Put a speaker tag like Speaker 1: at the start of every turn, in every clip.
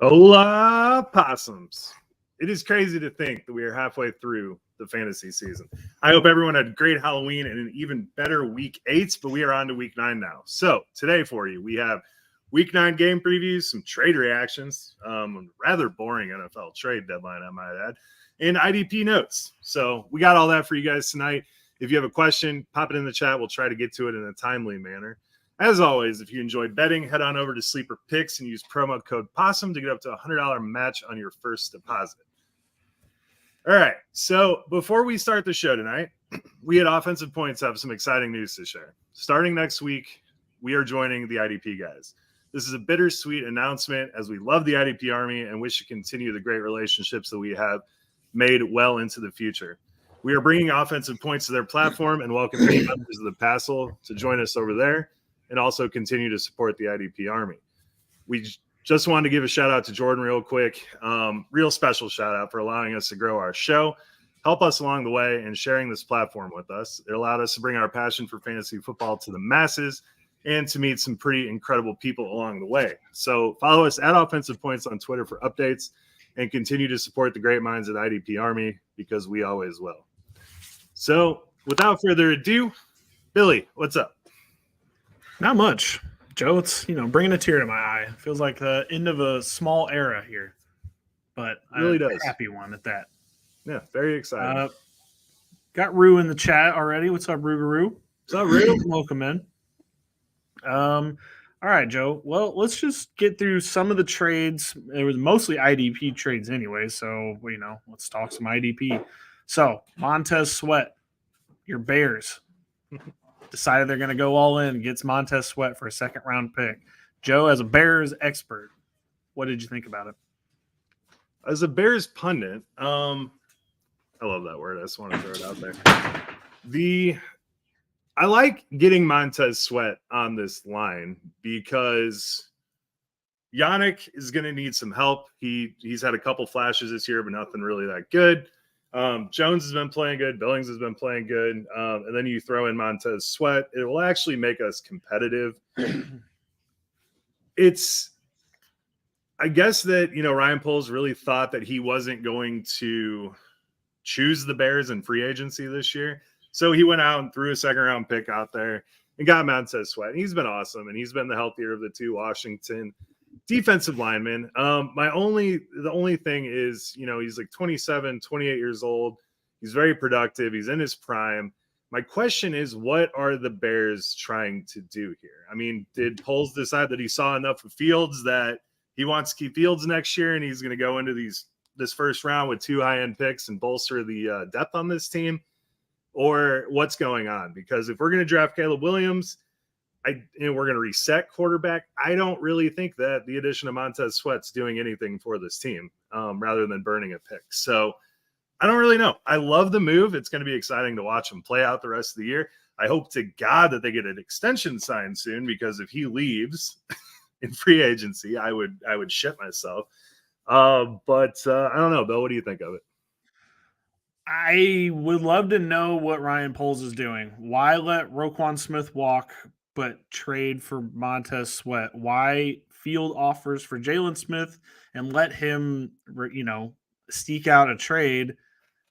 Speaker 1: Hola, possums. It is crazy to think that we are halfway through the fantasy season. I hope everyone had a great Halloween and an even better week 8, but we are on to week 9 now. So today for you, we have week 9 game previews, some trade reactions, rather boring NFL trade deadline, I might add, and IDP notes. So we got all that for you guys tonight. If you have a question, pop it in the chat. We'll try to get to it in a timely manner. As always, if you enjoyed betting, head on over to Sleeper Picks and use promo code POSSUM to get up to a $100 match on your first deposit. All right, so before we start the show tonight, we at Offensive Points have some exciting news to share. Starting next week, we are joining the IDP guys. This is a bittersweet announcement as we love the IDP Army and wish to continue the great relationships that we have made well into the future. We are bringing Offensive Points to their platform and welcome any members of the Passel to join us over there and also continue to support the IDP Army. We just wanted to give a shout out to Jordan real quick. Real special shout out for allowing us to grow our show, help us along the way, and sharing this platform with us. It allowed us to bring our passion for fantasy football to the masses and to meet some pretty incredible people along the way. So follow us at Offensive Points on Twitter for updates and continue to support the great minds at IDP Army because we always will. So without further ado, Billy, what's up?
Speaker 2: Not much, Joe. It's, bringing a tear to my eye. It feels like the end of a small era here, but
Speaker 1: it really
Speaker 2: a
Speaker 1: does.
Speaker 2: Happy one at that.
Speaker 1: Yeah, very exciting.
Speaker 2: Got Rue in the chat already. What's up, Roo?
Speaker 1: What's up, Rue?
Speaker 2: Welcome in. All right, Joe. Well, let's just get through some of the trades. It was mostly IDP trades anyway, so let's talk some IDP. So Montez Sweat, your Bears. Decided they're going to go all in, gets Montez Sweat for a second-round pick. Joe, as a Bears expert, what did you think about it?
Speaker 1: As a Bears pundit, I love that word. I just want to throw it out there. I like getting Montez Sweat on this line because Yannick is going to need some help. He's had a couple flashes this year, but nothing really that good. Jones has been playing good. Billings has been playing good. And then you throw in Montez Sweat. It will actually make us competitive. I guess that, Ryan Poles really thought that he wasn't going to choose the Bears in free agency this year. So he went out and threw a second-round pick out there and got Montez Sweat. And he's been awesome, and he's been the healthier of the two Washington defensive lineman. The only thing is, he's like 27, 28 years old. He's very productive. He's in his prime. My question is, what are the Bears trying to do here? I mean, did Poles decide that he saw enough of Fields that he wants to keep Fields next year and he's going to go into this first round with 2 high-end picks and bolster the depth on this team? Or what's going on? Because if we're going to draft Caleb Williams, we're going to reset quarterback, I don't really think that the addition of Montez Sweat's doing anything for this team rather than burning a pick. So I don't really know. I love the move. It's going to be exciting to watch him play out the rest of the year. I hope to God that they get an extension signed soon, because if he leaves in free agency, I would shit myself. But I don't know, Bill. What do you think of it?
Speaker 2: I would love to know what Ryan Poles is doing. Why let Roquan Smith walk but trade for Montez Sweat? Why field offers for Jalen Smith and let him, seek out a trade,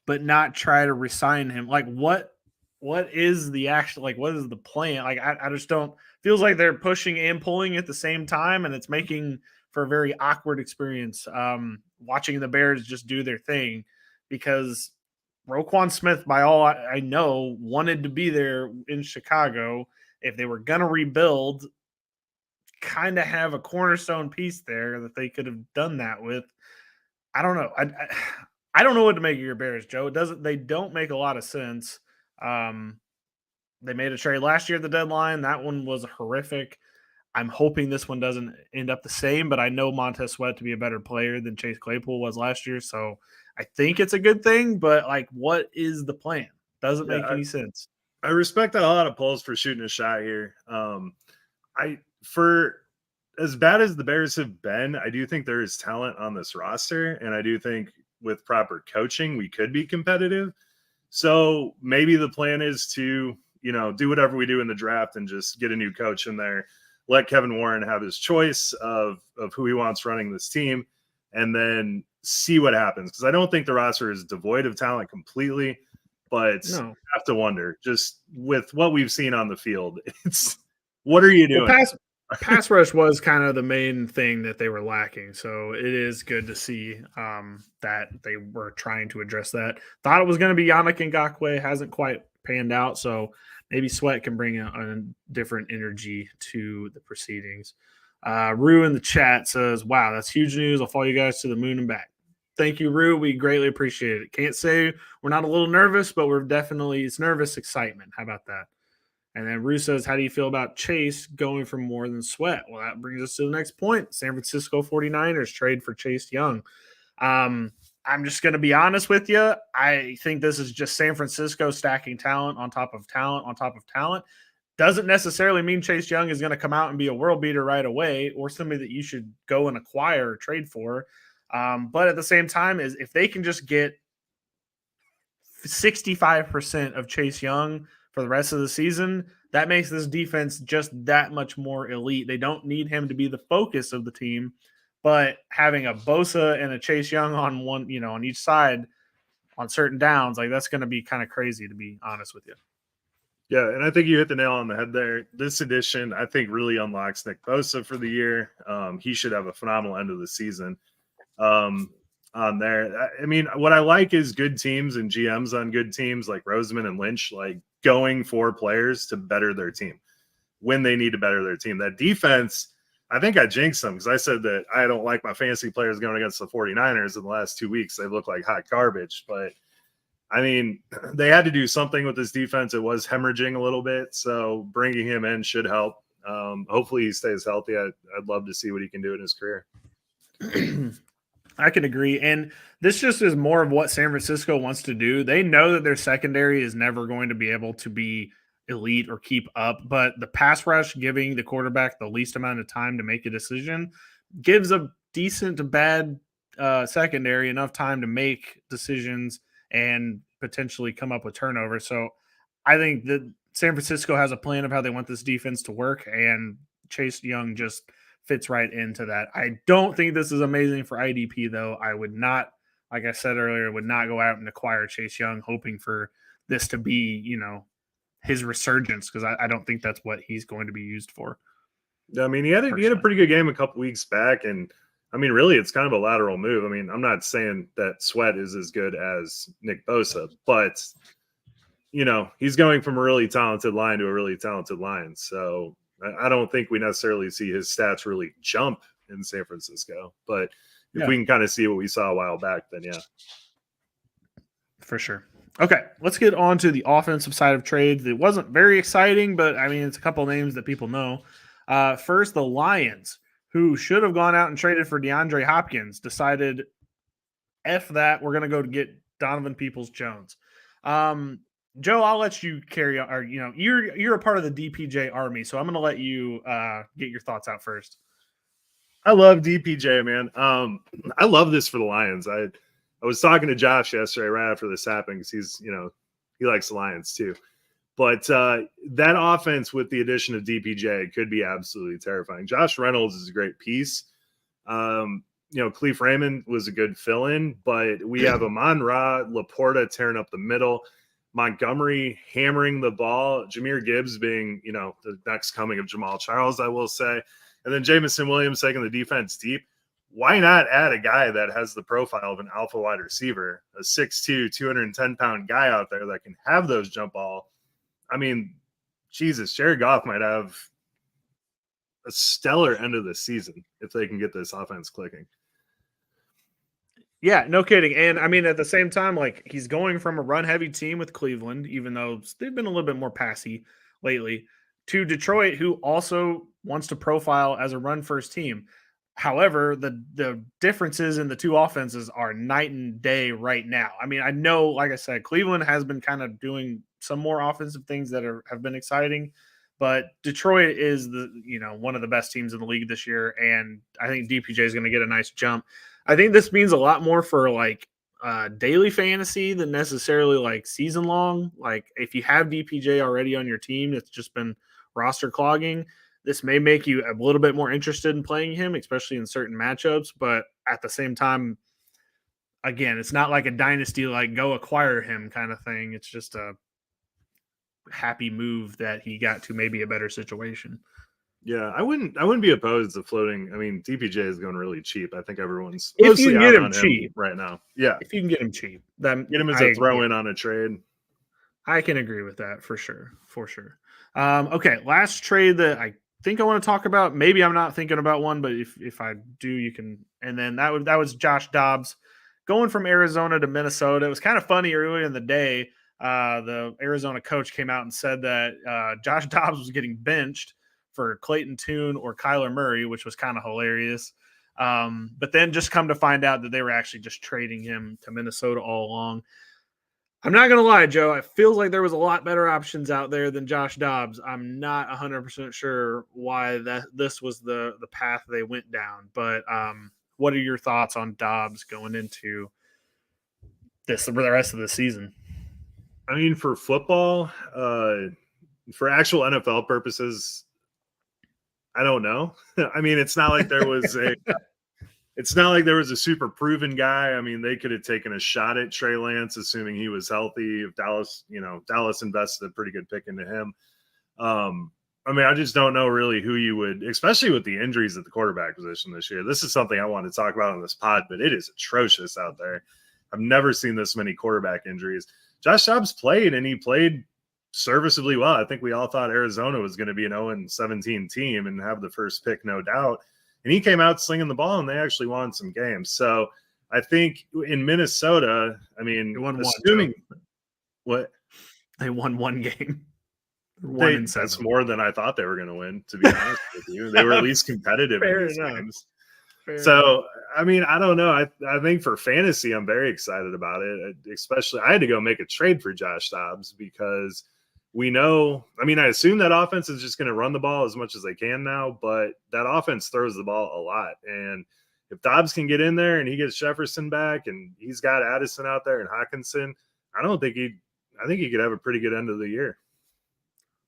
Speaker 2: but not try to resign him? Like, what is the actual, what is the plan? Like, I just don't, feels like they're pushing and pulling at the same time, and it's making for a very awkward experience watching the Bears just do their thing, because Roquan Smith, by all I know, wanted to be there in Chicago. If they were going to rebuild, kind of have a cornerstone piece there that they could have done that with. I don't know. I don't know what to make of your Bears, Joe. They don't make a lot of sense. They made a trade last year at the deadline. That one was horrific. I'm hoping this one doesn't end up the same, but I know Montez Sweat to be a better player than Chase Claypool was last year. So I think it's a good thing, but what is the plan? Doesn't make any sense.
Speaker 1: I respect a lot of Poles for shooting a shot here. For as bad as the Bears have been, I do think there is talent on this roster, and I do think with proper coaching, we could be competitive. So maybe the plan is to, do whatever we do in the draft and just get a new coach in there, let Kevin Warren have his choice of who he wants running this team, and then see what happens. Because I don't think the roster is devoid of talent completely, but
Speaker 2: No.
Speaker 1: I have to wonder, just with what we've seen on the field, it's what are you doing?
Speaker 2: Well, pass rush was kind of the main thing that they were lacking. So it is good to see that they were trying to address that. Thought it was going to be Yannick Ngakoue, hasn't quite panned out. So maybe Sweat can bring a different energy to the proceedings. Rue in the chat says, wow, that's huge news. I'll follow you guys to the moon and back. Thank you, Rue. We greatly appreciate it. Can't say we're not a little nervous, but we're definitely, it's nervous excitement. How about that? And then Rue says, how do you feel about Chase going for more than Sweat? Well, that brings us to the next point. San Francisco 49ers trade for Chase Young. I'm just going to be honest with you. I think this is just San Francisco stacking talent on top of talent on top of talent. Doesn't necessarily mean Chase Young is going to come out and be a world beater right away or somebody that you should go and acquire or trade for. But at the same time, is if they can just get 65% of Chase Young for the rest of the season, that makes this defense just that much more elite. They don't need him to be the focus of the team, but having a Bosa and a Chase Young on one, on each side on certain downs, like that's going to be kind of crazy, to be honest with you.
Speaker 1: Yeah, and I think you hit the nail on the head there. This edition, I think, really unlocks Nick Bosa for the year. He should have a phenomenal end of the season on there. I mean, what I like is good teams and GMs on good teams like Roseman and Lynch, like going for players to better their team when they need to better their team. That defense, I think I jinxed them because I said that I don't like my fantasy players going against the 49ers in the last 2 weeks. They look like hot garbage, but I mean, they had to do something with this defense. It was hemorrhaging a little bit, so bringing him in should help. Hopefully he stays healthy. I'd love to see what he can do in his career.
Speaker 2: I can agree. And this just is more of what San Francisco wants to do. They know that their secondary is never going to be able to be elite or keep up, but the pass rush, giving the quarterback the least amount of time to make a decision, gives a decent to bad secondary enough time to make decisions and potentially come up with turnovers. So I think that San Francisco has a plan of how they want this defense to work, and Chase Young just fits right into that. I don't think this is amazing for IDP, though. I would not, like I said earlier, would not go out and acquire Chase Young hoping for this to be, his resurgence, because I don't think that's what he's going to be used for.
Speaker 1: I mean, he had a pretty good game a couple weeks back, and I mean, really, it's kind of a lateral move. I mean, I'm not saying that Sweat is as good as Nick Bosa, but he's going from a really talented line to a really talented line. So I don't think we necessarily see his stats really jump in San Francisco, but if we can kind of see what we saw a while back, then yeah.
Speaker 2: For sure. Okay, let's get on to the offensive side of trades. It wasn't very exciting, but I mean, it's a couple of names that people know. First, the Lions, who should have gone out and traded for DeAndre Hopkins, decided, F that, we're going to go to get Donovan Peoples-Jones. Joe, I'll let you carry on. Or, you're a part of the DPJ Army, so I'm going to let you get your thoughts out first.
Speaker 1: I love DPJ, man. I love this for the Lions. I was talking to Josh yesterday right after this happened because he's, he likes the Lions too. But that offense with the addition of DPJ could be absolutely terrifying. Josh Reynolds is a great piece. Cleve Raymond was a good fill-in, but we have Amon-Ra, Laporta tearing up the middle, Montgomery hammering the ball, Jahmyr Gibbs being, the next coming of Jamal Charles, I will say. And then Jameson Williams taking the defense deep. Why not add a guy that has the profile of an alpha wide receiver, a 6'2", 210-pound guy out there that can have those jump ball? I mean, Jesus, Jared Goff might have a stellar end of the season if they can get this offense clicking.
Speaker 2: Yeah, no kidding. And I mean, at the same time, like, he's going from a run-heavy team with Cleveland, even though they've been a little bit more passy lately, to Detroit, who also wants to profile as a run-first team. However, the differences in the two offenses are night and day right now. I mean, I know, like I said, Cleveland has been kind of doing some more offensive things that have been exciting, but Detroit is one of the best teams in the league this year, and I think DPJ is going to get a nice jump. I think this means a lot more for like daily fantasy than necessarily like season long. Like if you have DPJ already on your team, it's just been roster clogging. this may make you a little bit more interested in playing him, especially in certain matchups. But at the same time, again, it's not like a dynasty, like go acquire him kind of thing. It's just a happy move that he got to maybe a better situation.
Speaker 1: Yeah, I wouldn't be opposed to floating. I mean, DPJ is going really cheap. I think everyone's
Speaker 2: if you
Speaker 1: mostly
Speaker 2: can
Speaker 1: out
Speaker 2: get him
Speaker 1: on
Speaker 2: cheap
Speaker 1: right now. Yeah,
Speaker 2: if you can get him cheap, then
Speaker 1: get him as a throw in on a trade.
Speaker 2: I can agree with that for sure. Okay, last trade that I think I want to talk about. Maybe I'm not thinking about one, but if I do, you can. And then that was Josh Dobbs going from Arizona to Minnesota. It was kind of funny earlier in the day. The Arizona coach came out and said that Josh Dobbs was getting benched for Clayton Tune or Kyler Murray, which was kind of hilarious. But then just come to find out that they were actually just trading him to Minnesota all along. I'm not going to lie, Joe. It feels like there was a lot better options out there than Josh Dobbs. I'm not 100% sure why this was the path they went down. But what are your thoughts on Dobbs going into the rest of the season?
Speaker 1: I mean, for football, for actual NFL purposes, I don't know. I mean, it's not like there was a super proven guy. I mean, they could have taken a shot at Trey Lance, assuming he was healthy. If Dallas invested a pretty good pick into him. I mean, I just don't know really who you would, especially with the injuries at the quarterback position this year. This is something I want to talk about on this pod, but it is atrocious out there. I've never seen this many quarterback injuries. Josh Dobbs played, and he played serviceably well. I think we all thought Arizona was going to be an 0-17 team and have the first pick, no doubt. And he came out slinging the ball, and they actually won some games. So I think in Minnesota, I mean, assuming what
Speaker 2: they won one game,
Speaker 1: that's more than I thought they were going to win. To be honest with you, they were at least competitive in these games. So I mean, I don't know. I think for fantasy, I'm very excited about it. Especially, I had to go make a trade for Josh Dobbs because we know, I mean, I assume that offense is just going to run the ball as much as they can now, but that offense throws the ball a lot. And if Dobbs can get in there and he gets Jefferson back and he's got Addison out there and Hawkinson, I think he could have a pretty good end of the year.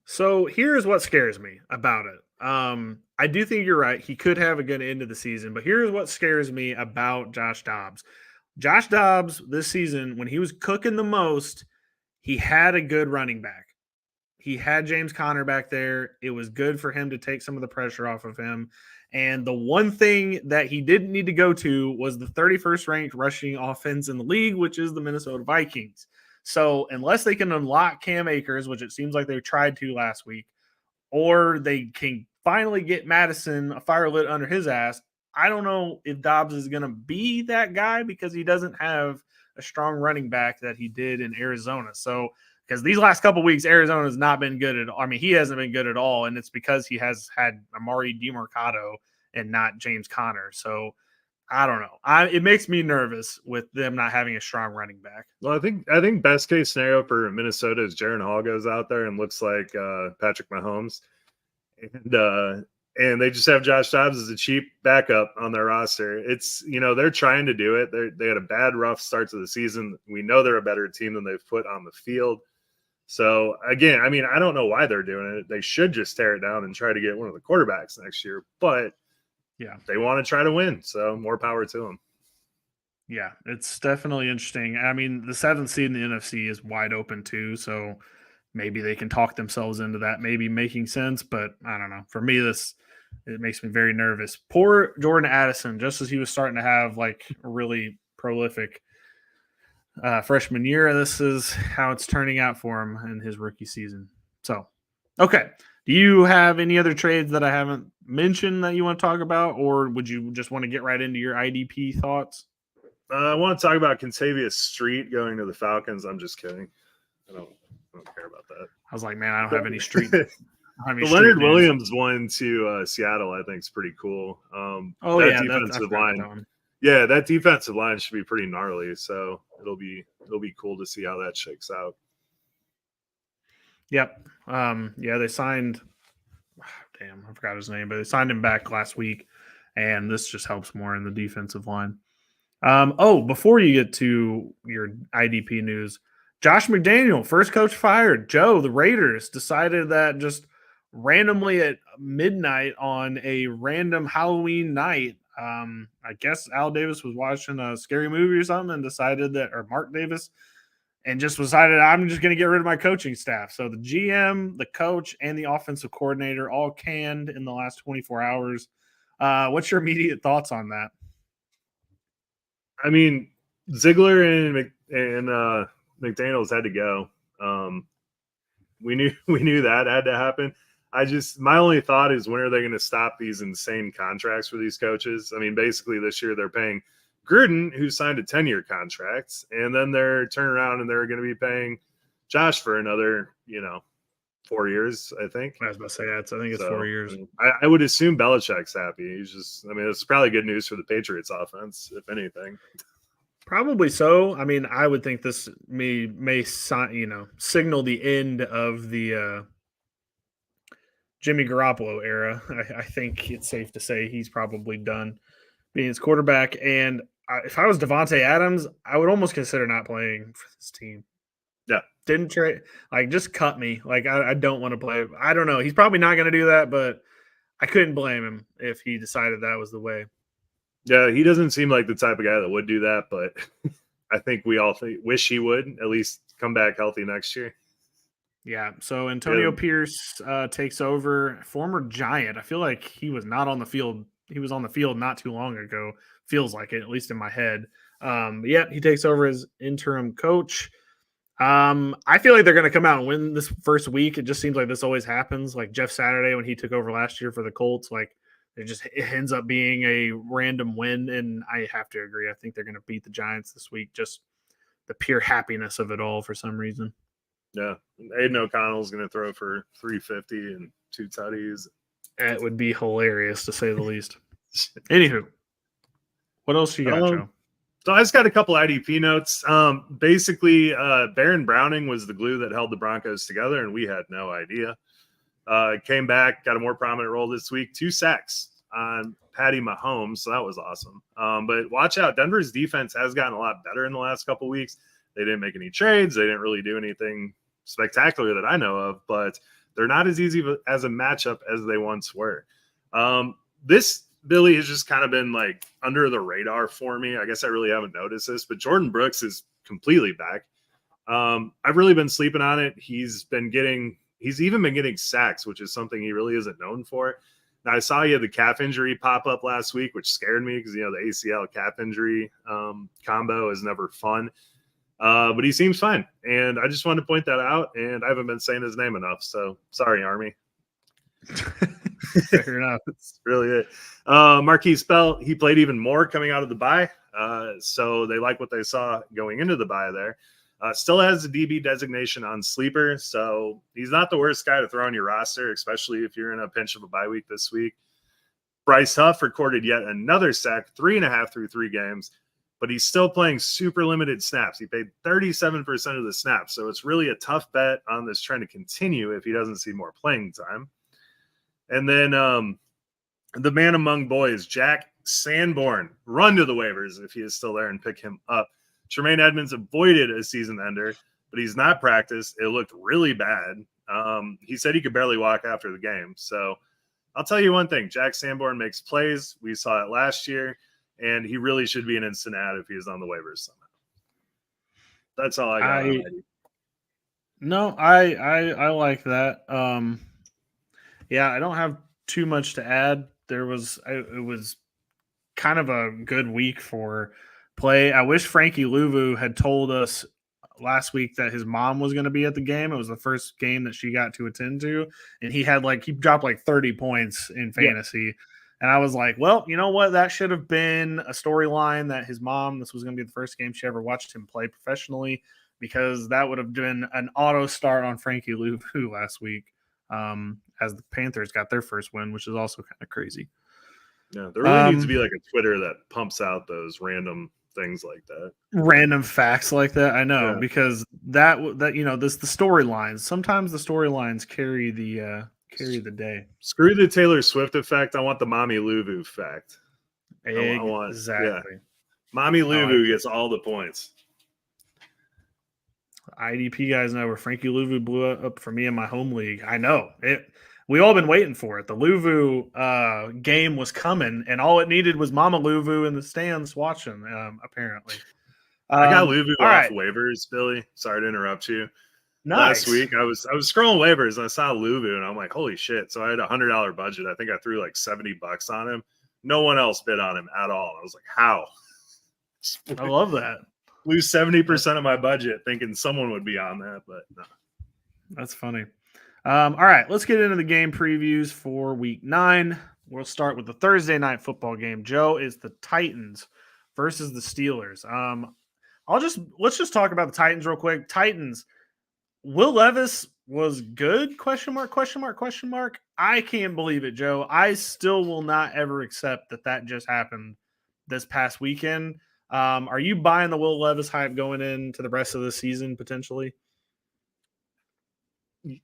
Speaker 2: So here's what scares me about it. I do think you're right. He could have a good end of the season, but here's what scares me about Josh Dobbs. Josh Dobbs this season, when he was cooking the most, he had a good running back. He had James Conner back there. It was good for him to take some of the pressure off of him. And the one thing that he didn't need to go to was the 31st ranked rushing offense in the league, which is the Minnesota Vikings. So unless they can unlock Cam Akers, which it seems like they tried to last week, or they can finally get Madison a fire lit under his ass, I don't know if Dobbs is going to be that guy because he doesn't have a strong running back that he did in Arizona. So because these last couple of weeks, Arizona has not been good at all. I mean, he hasn't been good at all, and it's because he has had Amari DiMercato and not James Conner. So I don't know. It makes me nervous with them not having a strong running back.
Speaker 1: Well, I think best case scenario for Minnesota is Jaren Hall goes out there and looks like Patrick Mahomes, and they just have Josh Dobbs as a cheap backup on their roster. It's, they're trying to do it. They had a bad, rough start to the season. We know they're a better team than they've put on the field. So, again, I mean, I don't know why they're doing it. They should just tear it down and try to get one of the quarterbacks next year. But, yeah, they want to try to win. So, more power to them.
Speaker 2: Yeah, it's definitely interesting. I mean, the 7th seed in the NFC is wide open too. So, maybe they can talk themselves into that maybe making sense. But, I don't know. For me, it makes me very nervous. Poor Jordan Addison, just as he was starting to have, like, a really prolific freshman year, this is how it's turning out for him in his rookie season. So, okay. Do you have any other trades that I haven't mentioned that you want to talk about, or would you just want to get right into your IDP thoughts?
Speaker 1: I want to talk about Contavious Street going to the Falcons. I'm just kidding. I don't care about that.
Speaker 2: I was like, man, I don't have any street.
Speaker 1: The Leonard Williams one to Seattle, I think, is pretty cool. Defensive line. Yeah, that defensive line should be pretty gnarly. So it'll be cool to see how that shakes out.
Speaker 2: Yep. They signed. Damn, I forgot his name, but they signed him back last week, and this just helps more in the defensive line. Before you get to your IDP news, Josh McDaniel, first coach fired. Joe, the Raiders decided that just randomly at midnight on a random Halloween night. I guess Al Davis was watching a scary movie or something and decided that, or Mark Davis, and just decided I'm just going to get rid of my coaching staff. So the GM, the coach, and the offensive coordinator all canned in the last 24 hours. What's your immediate thoughts on that?
Speaker 1: I mean, Ziegler and McDaniels had to go. We knew that had to happen. My only thought is, when are they going to stop these insane contracts for these coaches? I mean, basically this year they're paying Gruden, who signed a 10-year contract, and then they're turning around and they're going to be paying Josh for another, 4 years, I think.
Speaker 2: I was about to say, I think it's 4 years.
Speaker 1: I would assume Belichick's happy. It's probably good news for the Patriots offense, if anything.
Speaker 2: Probably so. I mean, I would think this may signal the end of the Jimmy Garoppolo era. I think it's safe to say he's probably done being his quarterback. And if I was Devontae Adams, I would almost consider not playing for this team.
Speaker 1: Yeah.
Speaker 2: Didn't trade, just cut me. I don't want to play. I don't know. He's probably not going to do that, but I couldn't blame him if he decided that was the way.
Speaker 1: Yeah, he doesn't seem like the type of guy that would do that, but I think we all wish he would at least come back healthy next year.
Speaker 2: Yeah, so Antonio Pierce takes over, former Giant. I feel like he was not on the field. He was on the field not too long ago. Feels like it, at least in my head. He takes over as interim coach. I feel like they're going to come out and win this first week. It just seems like this always happens. Like Jeff Saturday when he took over last year for the Colts, it ends up being a random win, and I have to agree. I think they're going to beat the Giants this week. Just the pure happiness of it all for some reason.
Speaker 1: Yeah, Aiden O'Connell's going to throw for 350 and 2 tutties.
Speaker 2: It would be hilarious, to say the least. Anywho, what else you got, Joe?
Speaker 1: So I just got a couple IDP notes. Basically, Baron Browning was the glue that held the Broncos together, and we had no idea. Came back, got a more prominent role this week. 2 sacks on Patty Mahomes, so that was awesome. But watch out, Denver's defense has gotten a lot better in the last couple weeks. They didn't make any trades. They didn't really do anything spectacular that I know of, but they're not as easy as a matchup as they once were. This Billy has just kind of been under the radar for me. I guess I really haven't noticed this, but Jordan Brooks is completely back. I've really been sleeping on it. He's even been getting sacks, which is something he really isn't known for. Now, I saw he had the calf injury pop up last week, which scared me because, the ACL calf injury combo is never fun. But he seems fine. And I just wanted to point that out. And I haven't been saying his name enough. So sorry, Army.
Speaker 2: Fair enough.
Speaker 1: That's really it. Marquise Bell, he played even more coming out of the bye. So they like what they saw going into the bye there. Still has a DB designation on sleeper, so he's not the worst guy to throw on your roster, especially if you're in a pinch of a bye week this week. Bryce Huff recorded yet another sack, 3.5 through 3 games, but he's still playing super limited snaps. He played 37% of the snaps, so it's really a tough bet on this trend to continue if he doesn't see more playing time. And then the man among boys, Jack Sanborn, run to the waivers if he is still there and pick him up. Tremaine Edmonds avoided a season ender, but he's not practiced. It looked really bad. He said he could barely walk after the game. So I'll tell you one thing. Jack Sanborn makes plays. We saw it last year, and he really should be an instant ad if he is on the waivers somehow. That's all I got.
Speaker 2: No, I like that. I don't have too much to add. It was kind of a good week for play. I wish Frankie Louvu had told us last week that his mom was going to be at the game. It was the first game that she got to attend to, and he dropped 30 points in fantasy. Yeah. And I was like, well, you know what? That should have been a storyline that his mom, this was going to be the first game she ever watched him play professionally, because that would have been an auto start on Frankie Louvu last week, as the Panthers got their first win, which is also kind of crazy.
Speaker 1: Yeah, there really needs to be a Twitter that pumps out those random things like that,
Speaker 2: random facts like that. I know, because that the storylines. Sometimes the storylines carry the day.
Speaker 1: Screw the Taylor Swift effect. I want the Mommy Louvu fact.
Speaker 2: Exactly.
Speaker 1: Mommy Louvu gets all the points.
Speaker 2: IDP guys know where Frankie Louvu blew up for me in my home league. I know it. we all been waiting for it. The Luvu game was coming, and all it needed was Mama Luvu in the stands watching. Apparently,
Speaker 1: I got Luvu
Speaker 2: all
Speaker 1: off
Speaker 2: right,
Speaker 1: waivers, Billy. Sorry to interrupt you. Last
Speaker 2: nice.
Speaker 1: week I was scrolling waivers and I saw Luvu and I'm like, holy shit. So I had $100 budget. I think I threw like $70 on him. No one else bid on him at all. I was like, how?
Speaker 2: I love that.
Speaker 1: Lose 70% of my budget thinking someone would be on that, but no.
Speaker 2: That's funny. All right, let's get into the game previews for week 9. We'll start with the Thursday night football game. Joe, is the Titans versus the Steelers. Let's just talk about the Titans real quick. Titans, Will Levis was good? Question mark, question mark, question mark. I can't believe it, Joe. I still will not ever accept that just happened this past weekend. Are you buying the Will Levis hype going into the rest of the season potentially?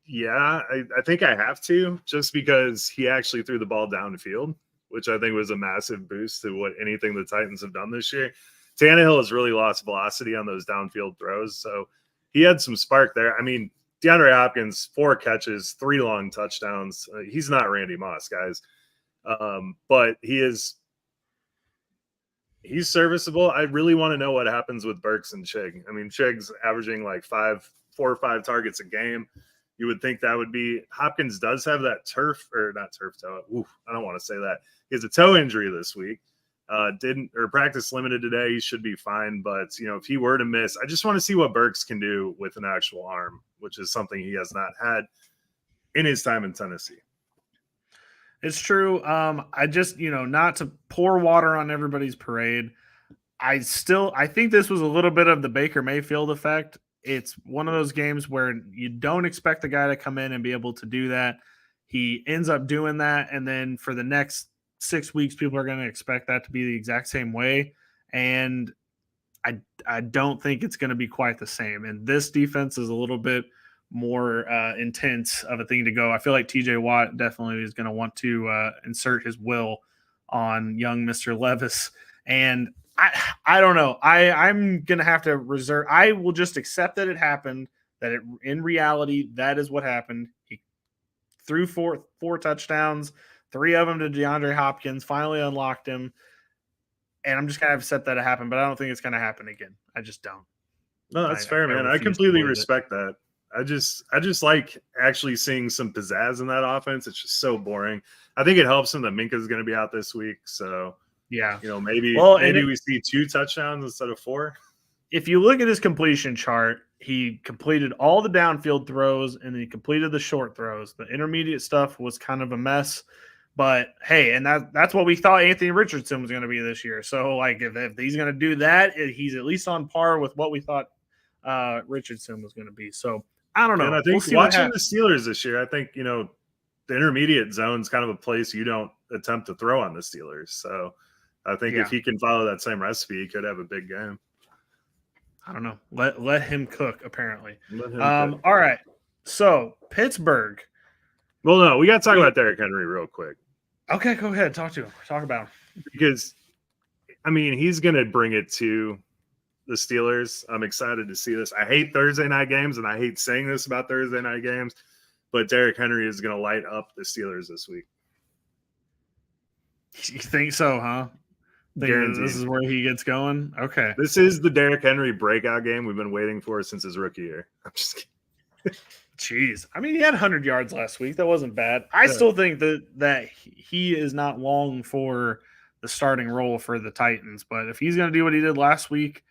Speaker 1: Yeah, I think I have to, just because he actually threw the ball downfield, which I think was a massive boost to what anything the Titans have done this year. Tannehill has really lost velocity on those downfield throws, so he had some spark there. I mean, DeAndre Hopkins, 4 catches, 3 long touchdowns. He's not Randy Moss, guys, but he's serviceable. I really want to know what happens with Burks and Chig. I mean, Chig's averaging like 4 or 5 targets a game. You would think that would be Hopkins does have that not turf toe. Oof, I don't want to say that. He has a toe injury this week. Didn't practice limited today. He should be fine. But if he were to miss, I just want to see what Burks can do with an actual arm, which is something he has not had in his time in Tennessee.
Speaker 2: It's true. I just, not to pour water on everybody's parade. I think this was a little bit of the Baker Mayfield effect. It's one of those games where you don't expect the guy to come in and be able to do that. He ends up doing that. And then for the next 6 weeks, people are going to expect that to be the exact same way. And I don't think it's going to be quite the same. And this defense is a little bit more intense of a thing to go. I feel like TJ Watt definitely is going to want to insert his will on young Mr. Levis. And I don't know. I'm going to have to reserve. I will just accept that it happened, in reality, that is what happened. He threw four touchdowns, 3 of them to DeAndre Hopkins, finally unlocked him. And I'm just going to accept that it happened, but I don't think it's going to happen again. I just don't.
Speaker 1: No, that's fair, man. I completely respect that. I just like actually seeing some pizzazz in that offense. It's just so boring. I think it helps him that Minka's going to be out this week. So,
Speaker 2: yeah,
Speaker 1: maybe we see 2 touchdowns instead of 4.
Speaker 2: If you look at his completion chart, he completed all the downfield throws and then he completed the short throws. The intermediate stuff was kind of a mess. But hey, and that's what we thought Anthony Richardson was going to be this year. So, like, if he's going to do that, he's at least on par with what we thought Richardson was going to be. So, I don't know.
Speaker 1: And I think watching the Steelers this year, I think, the intermediate zone is kind of a place you don't attempt to throw on the Steelers. So, I think if he can follow that same recipe, he could have a big game.
Speaker 2: I don't know. Let him cook, apparently. All right. So, Pittsburgh.
Speaker 1: Well, no, we got to talk about Derrick Henry real quick.
Speaker 2: Okay, go ahead. Talk to him. Talk about him.
Speaker 1: Because, I mean, he's going to bring it to the Steelers. I'm excited to see this. I hate Thursday night games, and I hate saying this about Thursday night games, but Derrick Henry is going to light up the Steelers this week.
Speaker 2: You think so, huh?
Speaker 1: Guaranteed.
Speaker 2: This is where he gets going? Okay.
Speaker 1: This is the Derrick Henry breakout game we've been waiting for since his rookie year. I'm just kidding.
Speaker 2: Jeez. I mean, he had 100 yards last week. That wasn't bad. I still think that he is not long for the starting role for the Titans. But if he's going to do what he did last week,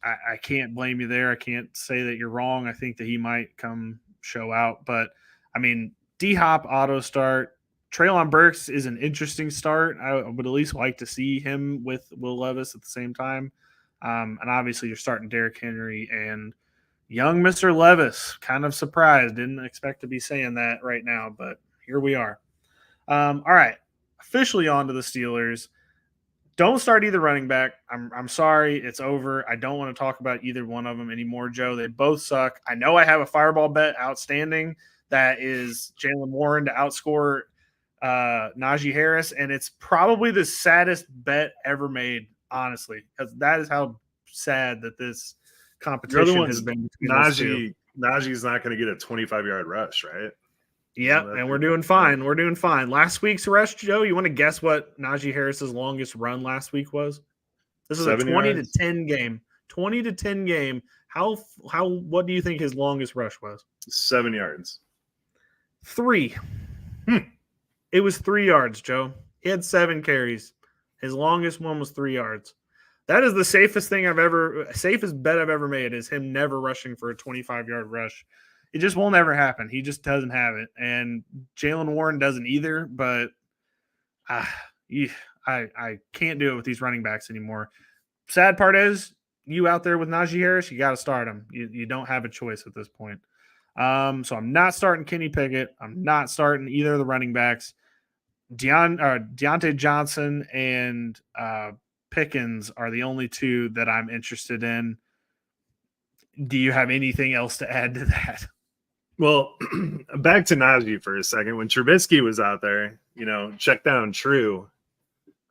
Speaker 2: I can't blame you there. I can't say that you're wrong. I think that he might come show out. But, I mean, D-Hop auto start. Treylon Burks is an interesting start. I would at least like to see him with Will Levis at the same time. And obviously you're starting Derrick Henry and young Mr. Levis. Kind of surprised. Didn't expect to be saying that right now, but here we are. All right. Officially on to the Steelers. Don't start either running back. I'm sorry. It's over. I don't want to talk about either one of them anymore, Joe. They both suck. I know I have a fireball bet outstanding that is Jaylen Warren to outscore Najee Harris, and it's probably the saddest bet ever made, honestly, because that is how sad that this competition has been.
Speaker 1: Najee's not going to get a 25-yard rush, right?
Speaker 2: Yep, and we're doing fine. We're doing fine. Last week's rush, Joe, you want to guess what Najee Harris's longest run last week was? This is a 20
Speaker 1: yards?
Speaker 2: to 10 game. 20 to 10 game. What do you think his longest rush was?
Speaker 1: 7 yards.
Speaker 2: 3. It was 3 yards, Joe. He had 7 carries. His longest one was 3 yards. That is the safest bet I've ever made is him never rushing for a 25-yard rush. It just won't ever happen. He just doesn't have it. And Jalen Warren doesn't either, but I can't do it with these running backs anymore. Sad part is, you out there with Najee Harris, you got to start him. You don't have a choice at this point. So I'm not starting Kenny Pickett. I'm not starting either of the running backs. Deontay Johnson and Pickens are the only two that I'm interested in. Do you have anything else to add to that?
Speaker 1: Well, back to Najee for a second. When Trubisky was out there, check down true,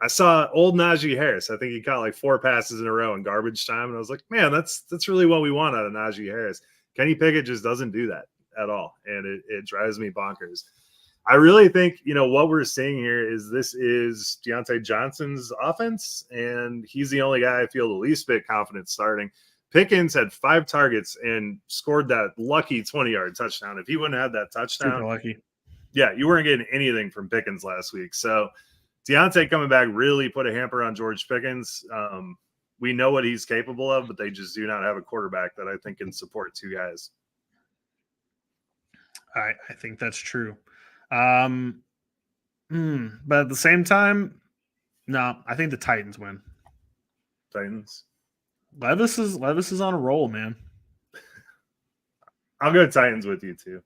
Speaker 1: I saw old Najee Harris. I think he caught like 4 passes in a row in garbage time. And I was like, man, that's really what we want out of Najee Harris. Kenny Pickett just doesn't do that at all. And it drives me bonkers. I really think, what we're seeing here is this is Deontay Johnson's offense, and he's the only guy I feel the least bit confident starting. Pickens had 5 targets and scored that lucky 20-yard touchdown. If he wouldn't have that touchdown,
Speaker 2: super lucky.
Speaker 1: Yeah, you weren't getting anything from Pickens last week. So Deontay coming back really put a hamper on George Pickens. We know what he's capable of, but they just do not have a quarterback that I think can support 2 guys.
Speaker 2: I think that's true. But at the same time, no, I think the Titans win.
Speaker 1: Titans.
Speaker 2: Levis is on a roll, man.
Speaker 1: I'll go Titans with you too.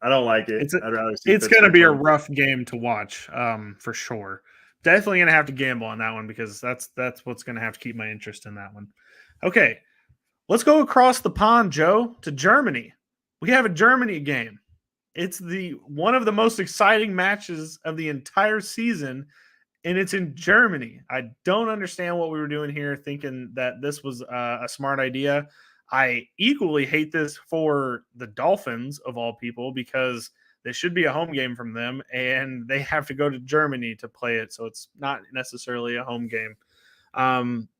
Speaker 1: I don't like it.
Speaker 2: I'd rather see it's going to be a rough game to watch, for sure. Definitely going to have to gamble on that one because that's what's going to have to keep my interest in that one. Okay, let's go across the pond, Joe, to Germany. We have a Germany game. It's one of the most exciting matches of the entire season, and it's in Germany. I don't understand what we were doing here, thinking that this was a smart idea. I equally hate this for the Dolphins, of all people, because they should be a home game from them, and they have to go to Germany to play it, so it's not necessarily a home game.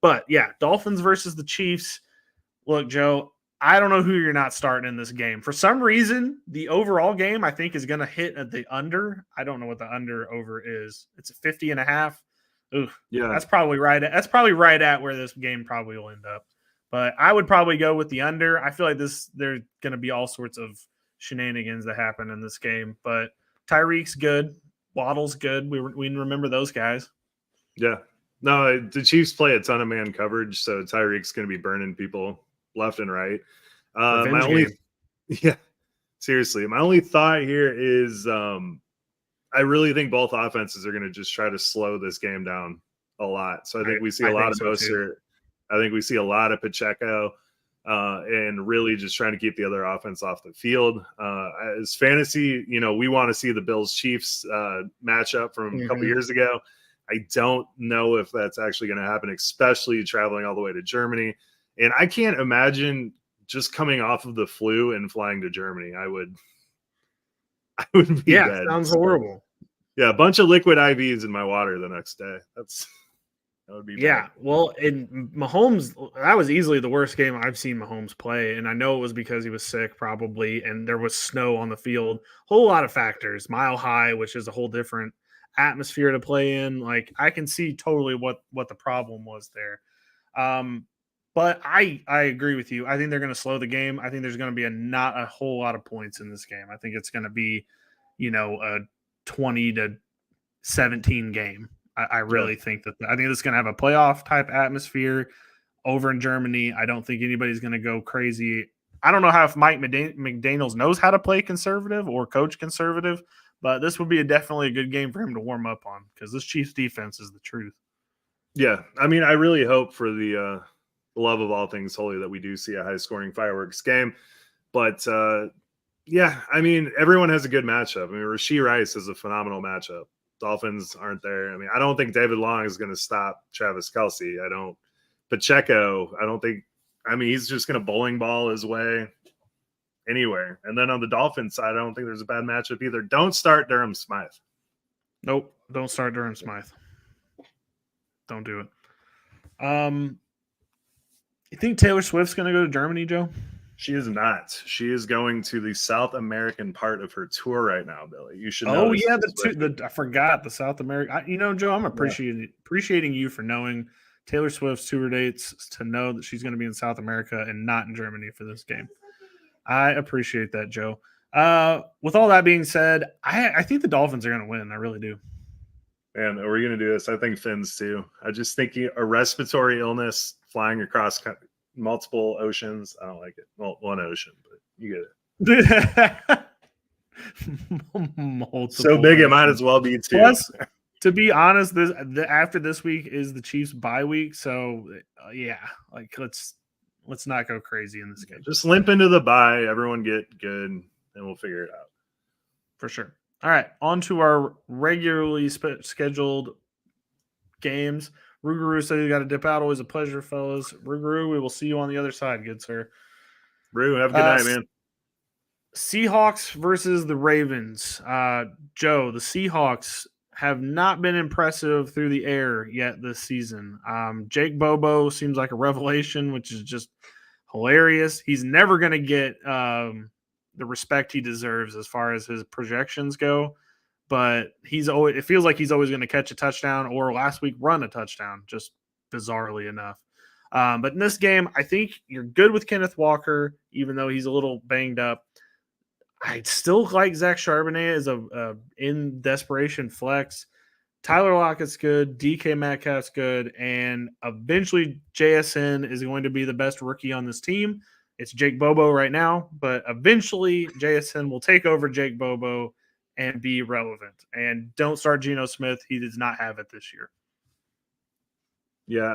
Speaker 2: But, yeah, Dolphins versus the Chiefs. Look, Joe, I don't know who you're not starting in this game. For some reason, the overall game, I think, is going to hit at the under. I don't know what the under-over is. It's a 50.5. Ooh, yeah, that's probably right at where this game probably will end up. But I would probably go with the under. I feel like there's going to be all sorts of shenanigans that happen in this game. But Tyreek's good. Waddle's good. We remember those guys.
Speaker 1: Yeah. No, the Chiefs play a ton of man coverage, so Tyreek's going to be burning people left and right. Seriously, my only thought here is I really think both offenses are going to just try to slow this game down a lot. So I think we see a lot of Bosa. I think we see a lot of Pacheco and really just trying to keep the other offense off the field. As fantasy, we want to see the Bills-Chiefs matchup from a couple years ago. I don't know if that's actually going to happen, especially traveling all the way to Germany. And I can't imagine just coming off of the flu and flying to Germany. I would be dead.
Speaker 2: Sounds horrible.
Speaker 1: Yeah, a bunch of liquid IVs in my water the next day. That would be bad.
Speaker 2: Well, in Mahomes, that was easily the worst game I've seen Mahomes play, and I know it was because he was sick probably, and there was snow on the field. Whole lot of factors. Mile High, which is a whole different atmosphere to play in. Like, I can see totally what the problem was there. But I agree with you. I think they're going to slow the game. I think there's going to be not a whole lot of points in this game. I think it's going to be, a 20-17 game. I really think that. I think it's going to have a playoff type atmosphere over in Germany. I don't think anybody's going to go crazy. I don't know if Mike McDaniels knows how to play conservative or coach conservative, but this would be definitely a good game for him to warm up on because this Chiefs defense is the truth.
Speaker 1: Yeah, I mean, I really hope for the love of all things holy that we do see a high-scoring fireworks game. But, yeah, I mean, everyone has a good matchup. I mean, Rashee Rice is a phenomenal matchup. Dolphins aren't there. I mean, I don't think David Long is going to stop Travis Kelce. Pacheco, I don't think – I mean, he's just going to bowling ball his way. anywhere. And then on the Dolphins side, I don't think there's a bad matchup either. Don't start Durham Smythe.
Speaker 2: Nope. Don't start Durham Smythe. Don't do it. You think Taylor Swift's going to go to Germany, Joe?
Speaker 1: She is not. She is going to the South American part of her tour right now, Billy. You should know.
Speaker 2: Oh, yeah. I forgot the South America. Joe, I'm appreciating you for knowing Taylor Swift's tour dates, to know that she's going to be in South America and not in Germany for this game. I appreciate that, Joe. With all that being said, I think the Dolphins are going to win. I really do.
Speaker 1: And we're going to do this. I think Finns too. I just think a respiratory illness flying across multiple oceans. I don't like it. Well, one ocean, but you get it. So big, it might as well be two.
Speaker 2: Plus, to be honest, after this week is the Chiefs' bye week. So yeah, like let's not go crazy in this game.
Speaker 1: Just limp into the bye. Everyone get good, and we'll figure it out
Speaker 2: for sure. All right, on to our regularly scheduled games. Rougarou said you got to dip out. Always a pleasure, fellas. Rougarou, we will see you on the other side, good sir.
Speaker 1: Rue, have a good night, man.
Speaker 2: Seahawks versus the Ravens. Joe, the Seahawks have not been impressive through the air yet this season. Jake Bobo seems like a revelation, which is just hilarious. He's never going to get the respect he deserves as far as his projections go, but it feels like he's always going to catch a touchdown, or last week run a touchdown, just bizarrely enough. But in this game, I think you're good with Kenneth Walker, even though he's a little banged up. I still like Zach Charbonnet as a in desperation flex. Tyler Lockett's good. DK Metcalf's good. And eventually JSN is going to be the best rookie on this team. It's Jake Bobo right now, but eventually JSN will take over Jake Bobo and be relevant. And don't start Geno Smith. He does not have it this year.
Speaker 1: Yeah,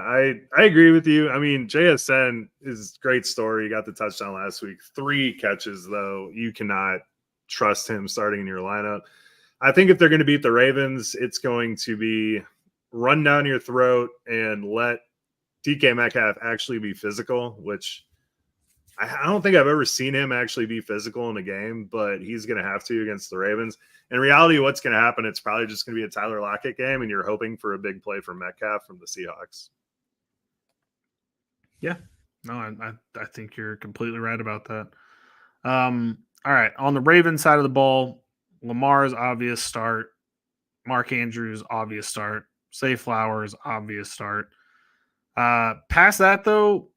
Speaker 1: I agree with you. I mean, JSN is a great story. He got the touchdown last week. 3 catches, though. You cannot trust him starting in your lineup. I think if they're going to beat the Ravens, it's going to be run down your throat and let DK Metcalf actually be physical, which I don't think I've ever seen him actually be physical in a game, but he's going to have to against the Ravens. In reality, what's going to happen, it's probably just going to be a Tyler Lockett game, and you're hoping for a big play from Metcalf from the Seahawks.
Speaker 2: Yeah. No, I think you're completely right about that. All right. On the Ravens side of the ball, Lamar's obvious start. Mark Andrews, obvious start. Say Flowers, obvious start. Past that, though,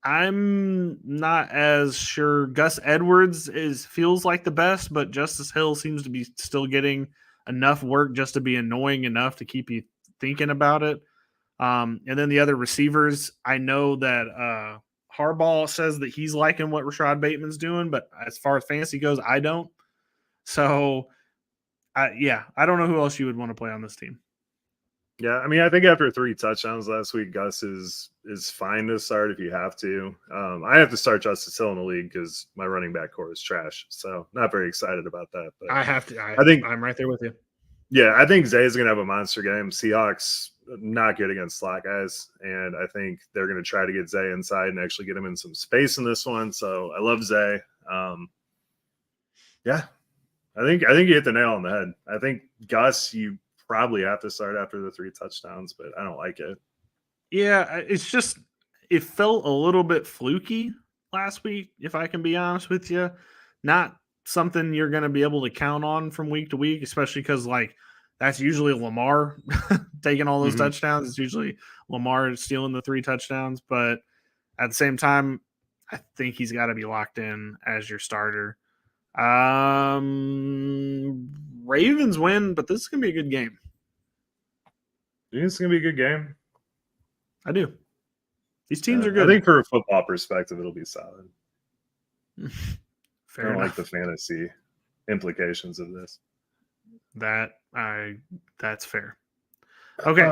Speaker 2: I'm not as sure. Gus Edwards feels like the best, but Justice Hill seems to be still getting enough work just to be annoying enough to keep you thinking about it. And then the other receivers, I know that Harbaugh says that he's liking what Rashad Bateman's doing, but as far as fantasy goes, I don't. So, I don't know who else you would want to play on this team.
Speaker 1: Yeah, I mean, I think after 3 touchdowns last week, Gus is fine to start if you have to. I have to start Justice Hill in the league because my running back core is trash. So not very excited about that. But
Speaker 2: I have to. I think I'm right there with you.
Speaker 1: Yeah, I think Zay is going to have a monster game. Seahawks not good against slot guys, and I think they're going to try to get Zay inside and actually get him in some space in this one. So I love Zay. Yeah, I think you hit the nail on the head. I think Gus, you probably have to start after the 3 touchdowns, but I don't like it.
Speaker 2: Yeah, it's just it felt a little bit fluky last week, if I can be honest with you. Not something you're going to be able to count on from week to week, especially because that's usually Lamar taking all those touchdowns. It's usually Lamar stealing the 3 touchdowns, but at the same time, I think he's got to be locked in as your starter. Ravens win, but this is going to be a good game.
Speaker 1: You think it's going to be a good game?
Speaker 2: I do. These teams are good.
Speaker 1: I think for a football perspective, it'll be solid.
Speaker 2: Fair
Speaker 1: I don't
Speaker 2: enough.
Speaker 1: like the fantasy implications of this.
Speaker 2: That's fair. Okay.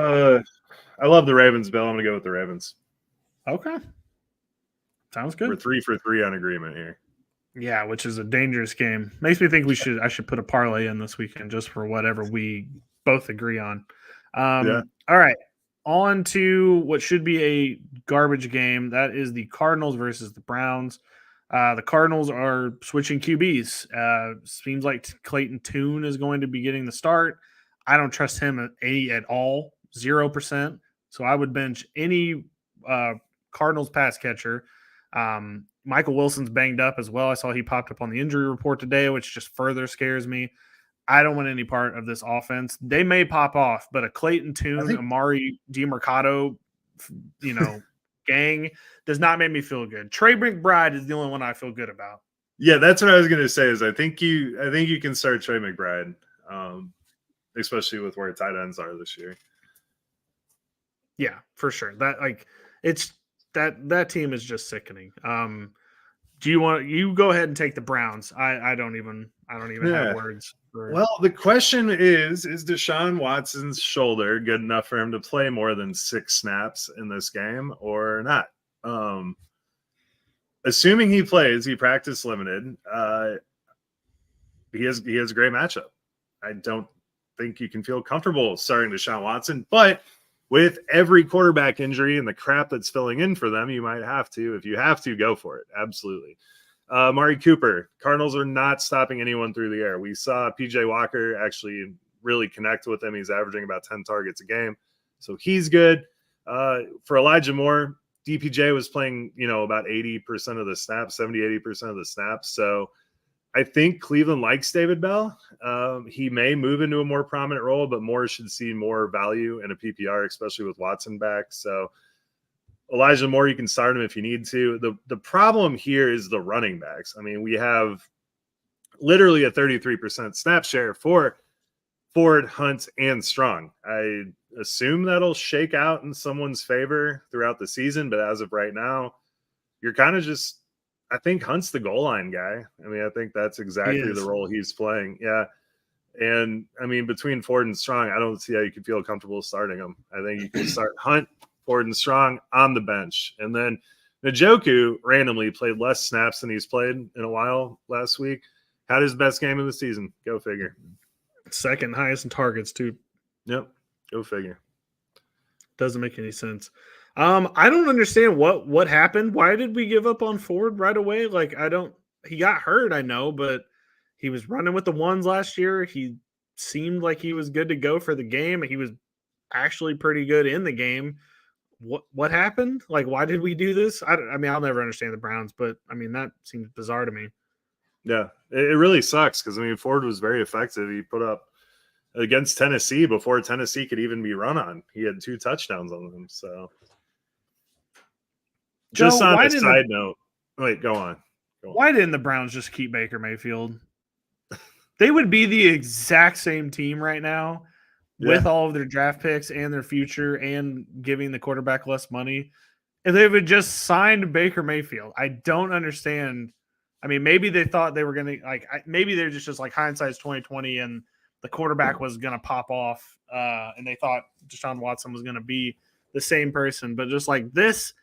Speaker 1: I love the Ravens, Bill. I'm going to go with the Ravens.
Speaker 2: Okay. Sounds good.
Speaker 1: We're 3 for 3 on agreement here.
Speaker 2: Yeah, which is a dangerous game. Makes me think I should put a parlay in this weekend just for whatever we both agree on.
Speaker 1: Yeah.
Speaker 2: All right. On to what should be a garbage game. That is the Cardinals versus the Browns. The Cardinals are switching QBs. Seems like Clayton Tune is going to be getting the start. I don't trust him at all, 0%. So I would bench any Cardinals pass catcher. Michael Wilson's banged up as well. I saw he popped up on the injury report today, which just further scares me. I don't want any part of this offense. They may pop off, but a Clayton Tune, Amari DiMercato, gang does not make me feel good. Trey McBride is the only one I feel good about.
Speaker 1: Yeah, that's what I was going to say. Is I think you can start Trey McBride, especially with where tight ends are this year.
Speaker 2: Yeah, for sure. That team is just sickening. Do you go ahead and take the Browns? I don't even have words.
Speaker 1: Well, the question is Deshaun Watson's shoulder good enough for him to play more than 6 snaps in this game or not? Assuming he plays, he practice limited. He has a great matchup. I don't think you can feel comfortable starting Deshaun Watson, but with every quarterback injury and the crap that's filling in for them, you might have to. If you have to, go for it. Absolutely. Amari Cooper, Cardinals are not stopping anyone through the air. We saw PJ Walker actually really connect with him. He's averaging about 10 targets a game. So he's good. For Elijah Moore, DPJ was playing, about 80% of the snaps, 70-80% of the snaps. So I think Cleveland likes David Bell. He may move into a more prominent role, but Moore should see more value in a PPR, especially with Watson back. So Elijah Moore, you can start him if you need to. The problem here is the running backs. I mean, we have literally a 33% snap share for Ford, Hunt, and Strong. I assume that'll shake out in someone's favor throughout the season, but as of right now, you're kind of just – I think Hunt's the goal line guy. I mean, I think that's exactly the role he's playing. Yeah. And, I mean, between Ford and Strong, I don't see how you can feel comfortable starting them. I think you can start Hunt, Ford, and Strong on the bench. And then Njoku randomly played less snaps than he's played in a while last week. Had his best game of the season. Go figure.
Speaker 2: Second highest in targets, too.
Speaker 1: Yep. Go figure.
Speaker 2: Doesn't make any sense. I don't understand what happened. Why did we give up on Ford right away? He got hurt, I know, but he was running with the ones last year. He seemed like he was good to go for the game. He was actually pretty good in the game. What happened? Why did we do this? I mean, I'll never understand the Browns, but I mean, that seems bizarre to me.
Speaker 1: Yeah, it really sucks because, I mean, Ford was very effective. He put up against Tennessee before Tennessee could even be run on. He had 2 touchdowns on them. So just on a side note, wait, go on.
Speaker 2: Why didn't the Browns just keep Baker Mayfield? They would be the exact same team right now with all of their draft picks and their future and giving the quarterback less money. If they would just signed Baker Mayfield, I don't understand. I mean, maybe they thought they were going to maybe they're just hindsight's 2020 and the quarterback was going to pop off and they thought Deshaun Watson was going to be the same person. But just this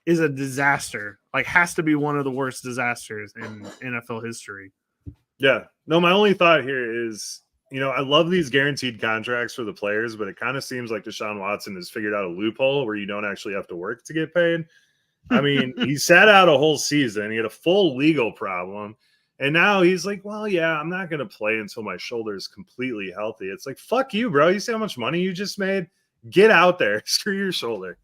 Speaker 2: is a disaster, has to be one of the worst disasters in NFL history.
Speaker 1: Yeah. No, my only thought here is, I love these guaranteed contracts for the players, but it kind of seems like Deshaun Watson has figured out a loophole where you don't actually have to work to get paid. I mean, he sat out a whole season. He had a full legal problem. And now he's like, well, yeah, I'm not going to play until my shoulder is completely healthy. It's like, fuck you, bro. You see how much money you just made? Get out there. Screw your shoulder.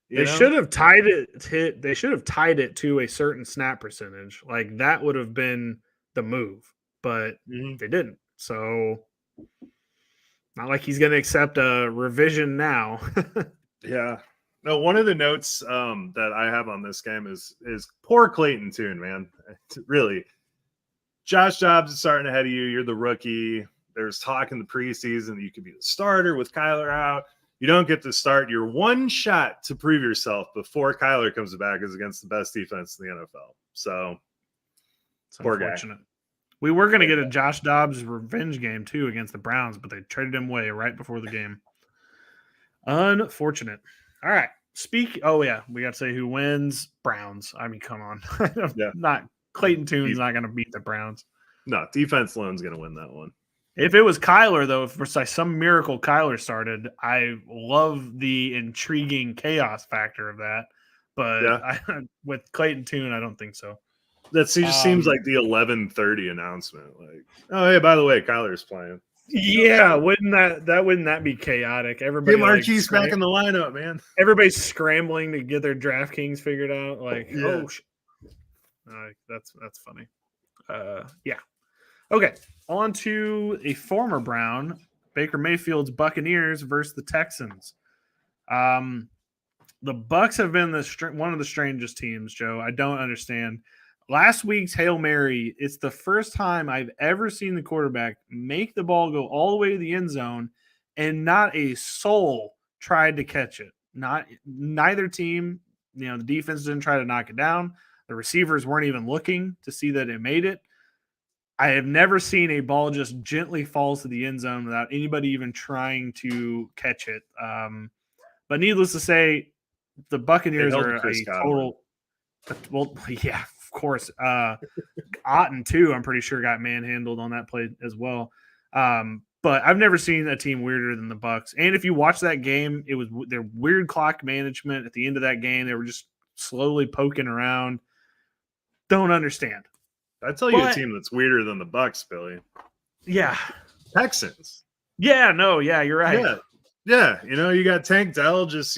Speaker 2: They should have tied it. They should have tied it to a certain snap percentage. That would have been the move, but they didn't. So not like he's going to accept a revision now.
Speaker 1: Yeah. No, one of the notes that I have on this game is poor Clayton Tune, man. Really. Josh Dobbs is starting ahead of you. You're the rookie. There's talk in the preseason that you could be the starter with Kyler out. You don't get to start. Your one shot to prove yourself before Kyler comes back is against the best defense in the NFL. So,
Speaker 2: it's unfortunate. We were going to get a Josh Dobbs revenge game, too, against the Browns, but they traded him away right before the game. Unfortunate. All right. Oh, yeah. We got to say who wins. Browns. I mean, come on. Not Clayton Tune's not going to beat the Browns.
Speaker 1: No, defense alone's going to win that one.
Speaker 2: If it was Kyler, though, if for some miracle Kyler started, I love the intriguing chaos factor of that. But with Clayton Tune, I don't think so.
Speaker 1: That just seems like the 11:30 announcement. Like, oh hey, by the way, Kyler's playing.
Speaker 2: Yeah, wouldn't that be chaotic? Everybody
Speaker 1: Get Marquise back in the lineup, man.
Speaker 2: Everybody's scrambling to get their DraftKings figured out. Like,
Speaker 1: Yeah.
Speaker 2: that's funny. Yeah. Okay, on to a former Brown, Baker Mayfield's Buccaneers versus the Texans. The Bucs have been one of the strangest teams, Joe. I don't understand. Last week's Hail Mary, it's the first time I've ever seen the quarterback make the ball go all the way to the end zone, and not a soul tried to catch it. Neither team, the defense didn't try to knock it down. The receivers weren't even looking to see that it made it. I have never seen a ball just gently falls to the end zone without anybody even trying to catch it. But needless to say, the Buccaneers are a total. Well, yeah, of course. Otten too, I'm pretty sure got manhandled on that play as well. But I've never seen a team weirder than the Bucs. And if you watch that game, it was their weird clock management at the end of that game. They were just slowly poking around. Don't understand.
Speaker 1: I tell you a team that's weirder than the Bucs, Billy.
Speaker 2: Yeah.
Speaker 1: Texans.
Speaker 2: Yeah, no, yeah, you're right.
Speaker 1: Yeah. You got Tank Dell just,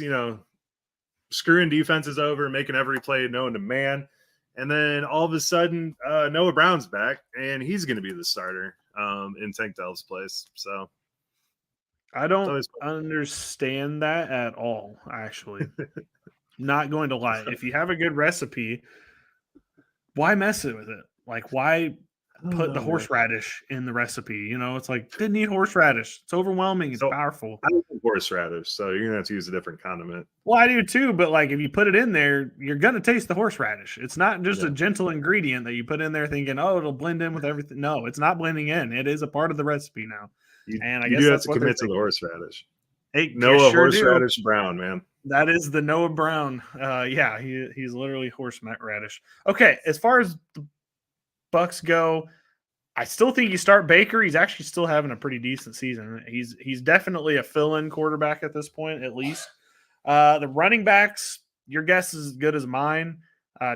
Speaker 1: screwing defenses over, making every play known to man. And then all of a sudden, Noah Brown's back, and he's going to be the starter in Tank Dell's place. So
Speaker 2: I don't understand that at all, actually. Not going to lie. If you have a good recipe, why mess with it? Like, why put the horseradish in the recipe? It's like, didn't need horseradish. It's overwhelming. It's powerful.
Speaker 1: I don't like horseradish, so you're going to have to use a different condiment.
Speaker 2: Well, I do too, but like if you put it in there, you're going to taste the horseradish. It's not just a gentle ingredient that you put in there thinking, oh, it'll blend in with everything. No, it's not blending in. It is a part of the recipe now.
Speaker 1: I guess you do have to commit to the horseradish.
Speaker 2: Hey,
Speaker 1: Noah Horseradish Brown, man.
Speaker 2: That is the Noah Brown. Yeah, he's literally horseradish. Okay, as far as the Bucs go, I still think you start Baker. He's actually still having a pretty decent season. He's definitely a fill-in quarterback at this point, at least. The running backs, your guess is as good as mine.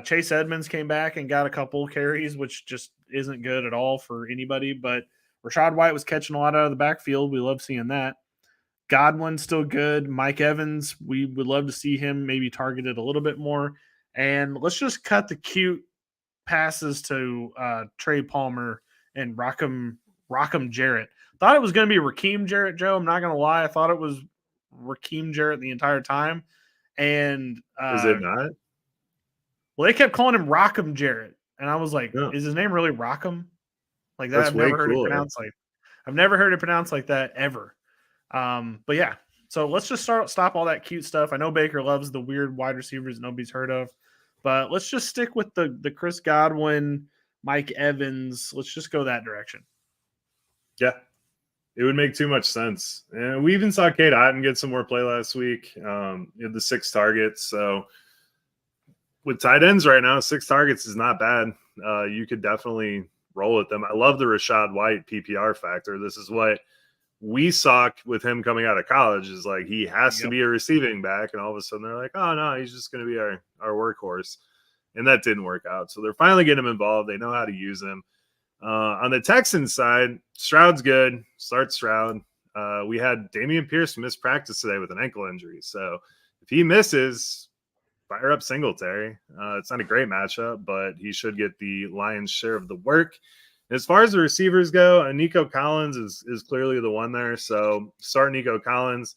Speaker 2: Chase Edmonds came back and got a couple carries, which just isn't good at all for anybody. But Rachaad White was catching a lot out of the backfield. We love seeing that. Godwin's still good. Mike Evans, we would love to see him maybe targeted a little bit more. And let's just cut the cute passes to Trey Palmer and Rackham Jarrett. Thought it was going to be Raheem Jarrett, Joe. I'm not going to lie. I thought it was Raheem Jarrett the entire time. And
Speaker 1: is it not?
Speaker 2: Well, they kept calling him Rackham Jarrett. And I was like, Is his name really Rackham? Like that? I've never heard it pronounced like that ever. But yeah, so let's just stop all that cute stuff. I know Baker loves the weird wide receivers nobody's heard of, but let's just stick with the Chris Godwin, Mike Evans. Let's just go that direction.
Speaker 1: Yeah, it would make too much sense. And we even saw Cade Otton get some more play last week. He had the 6 targets. So with tight ends right now, 6 targets is not bad. You could definitely roll with them. I love the Rachaad White PPR factor. This is what we saw with him coming out of college, is like he has to be a receiving back, and all of a sudden they're like, oh no, he's just going to be our workhorse, and that didn't work out. So they're finally getting him involved. They know how to use him. On the Texans side, Stroud's good. Start Stroud. We had Dameon Pierce miss practice today with an ankle injury, so if he misses, fire up Singletary. It's not a great matchup, but he should get the lion's share of the work. As far as the receivers go, Nico Collins is clearly the one there. So start Nico Collins.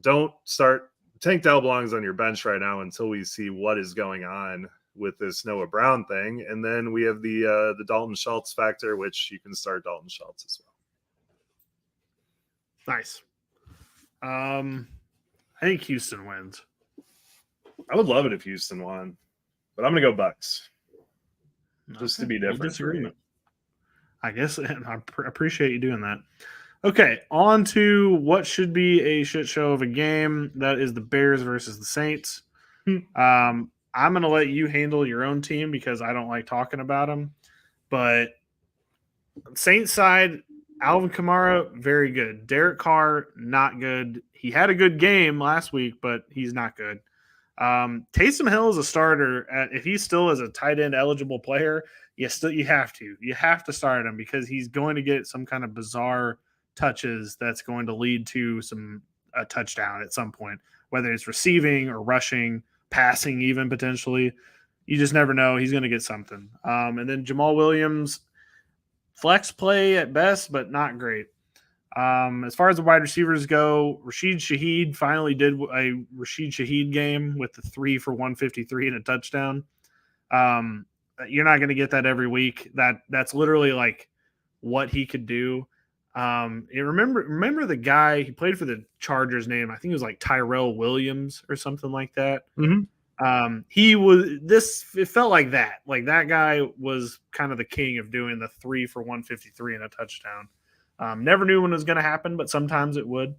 Speaker 1: Don't start. Tank Dell belongs on your bench right now until we see what is going on with this Noah Brown thing. And then we have the Dalton Schultz factor, which you can start Dalton Schultz as
Speaker 2: well. Nice. I think Houston wins.
Speaker 1: I would love it if Houston won, but I'm going to go Bucks. Just to be different.
Speaker 2: Disagreement. I guess, and I appreciate you doing that. Okay, on to what should be a shit show of a game. That is the Bears versus the Saints. I'm going to let you handle your own team because I don't like talking about them. But Saints side, Alvin Kamara, very good. Derek Carr, not good. He had a good game last week, but he's not good. Taysom Hill is a starter. If he's still as a tight end eligible player, you have to start him because he's going to get some kind of bizarre touches that's going to lead to a touchdown at some point, whether it's receiving or rushing, passing, even potentially. You just never know. He's going to get something. And then Jamal Williams, flex play at best, but not great. As far as the wide receivers go, Rashid Shaheed finally did a Rashid Shaheed game with the 3 for 153 and a touchdown. You're not going to get that every week. That's literally like what he could do. Remember the guy, he played for the Chargers name. I think it was like Tyrell Williams or something like that.
Speaker 1: Mm-hmm.
Speaker 2: It felt like that. Like that guy was kind of the king of doing the 3 for 153 and a touchdown. Never knew when it was going to happen, but sometimes it would.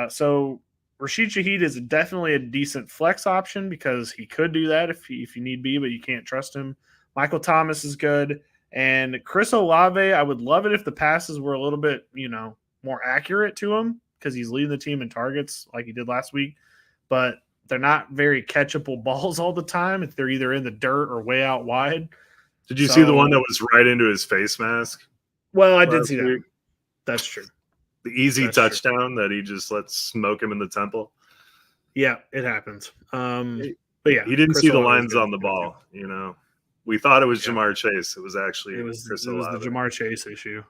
Speaker 2: So Rashid Shaheed is definitely a decent flex option because he could do that if you need be, but you can't trust him. Michael Thomas is good. And Chris Olave, I would love it if the passes were a little bit, more accurate to him because he's leading the team in targets like he did last week. But they're not very catchable balls all the time. If they're either in the dirt or way out wide.
Speaker 1: Did you see the one that was right into his face mask?
Speaker 2: Well, I did see that. That's true.
Speaker 1: The easy touchdown that he just lets smoke him in the temple.
Speaker 2: Yeah, it happens. But yeah,
Speaker 1: he didn't see the lines on the ball. We thought it was Jamar Chase. It was actually
Speaker 2: Chris Olave. The Jamar Chase issue.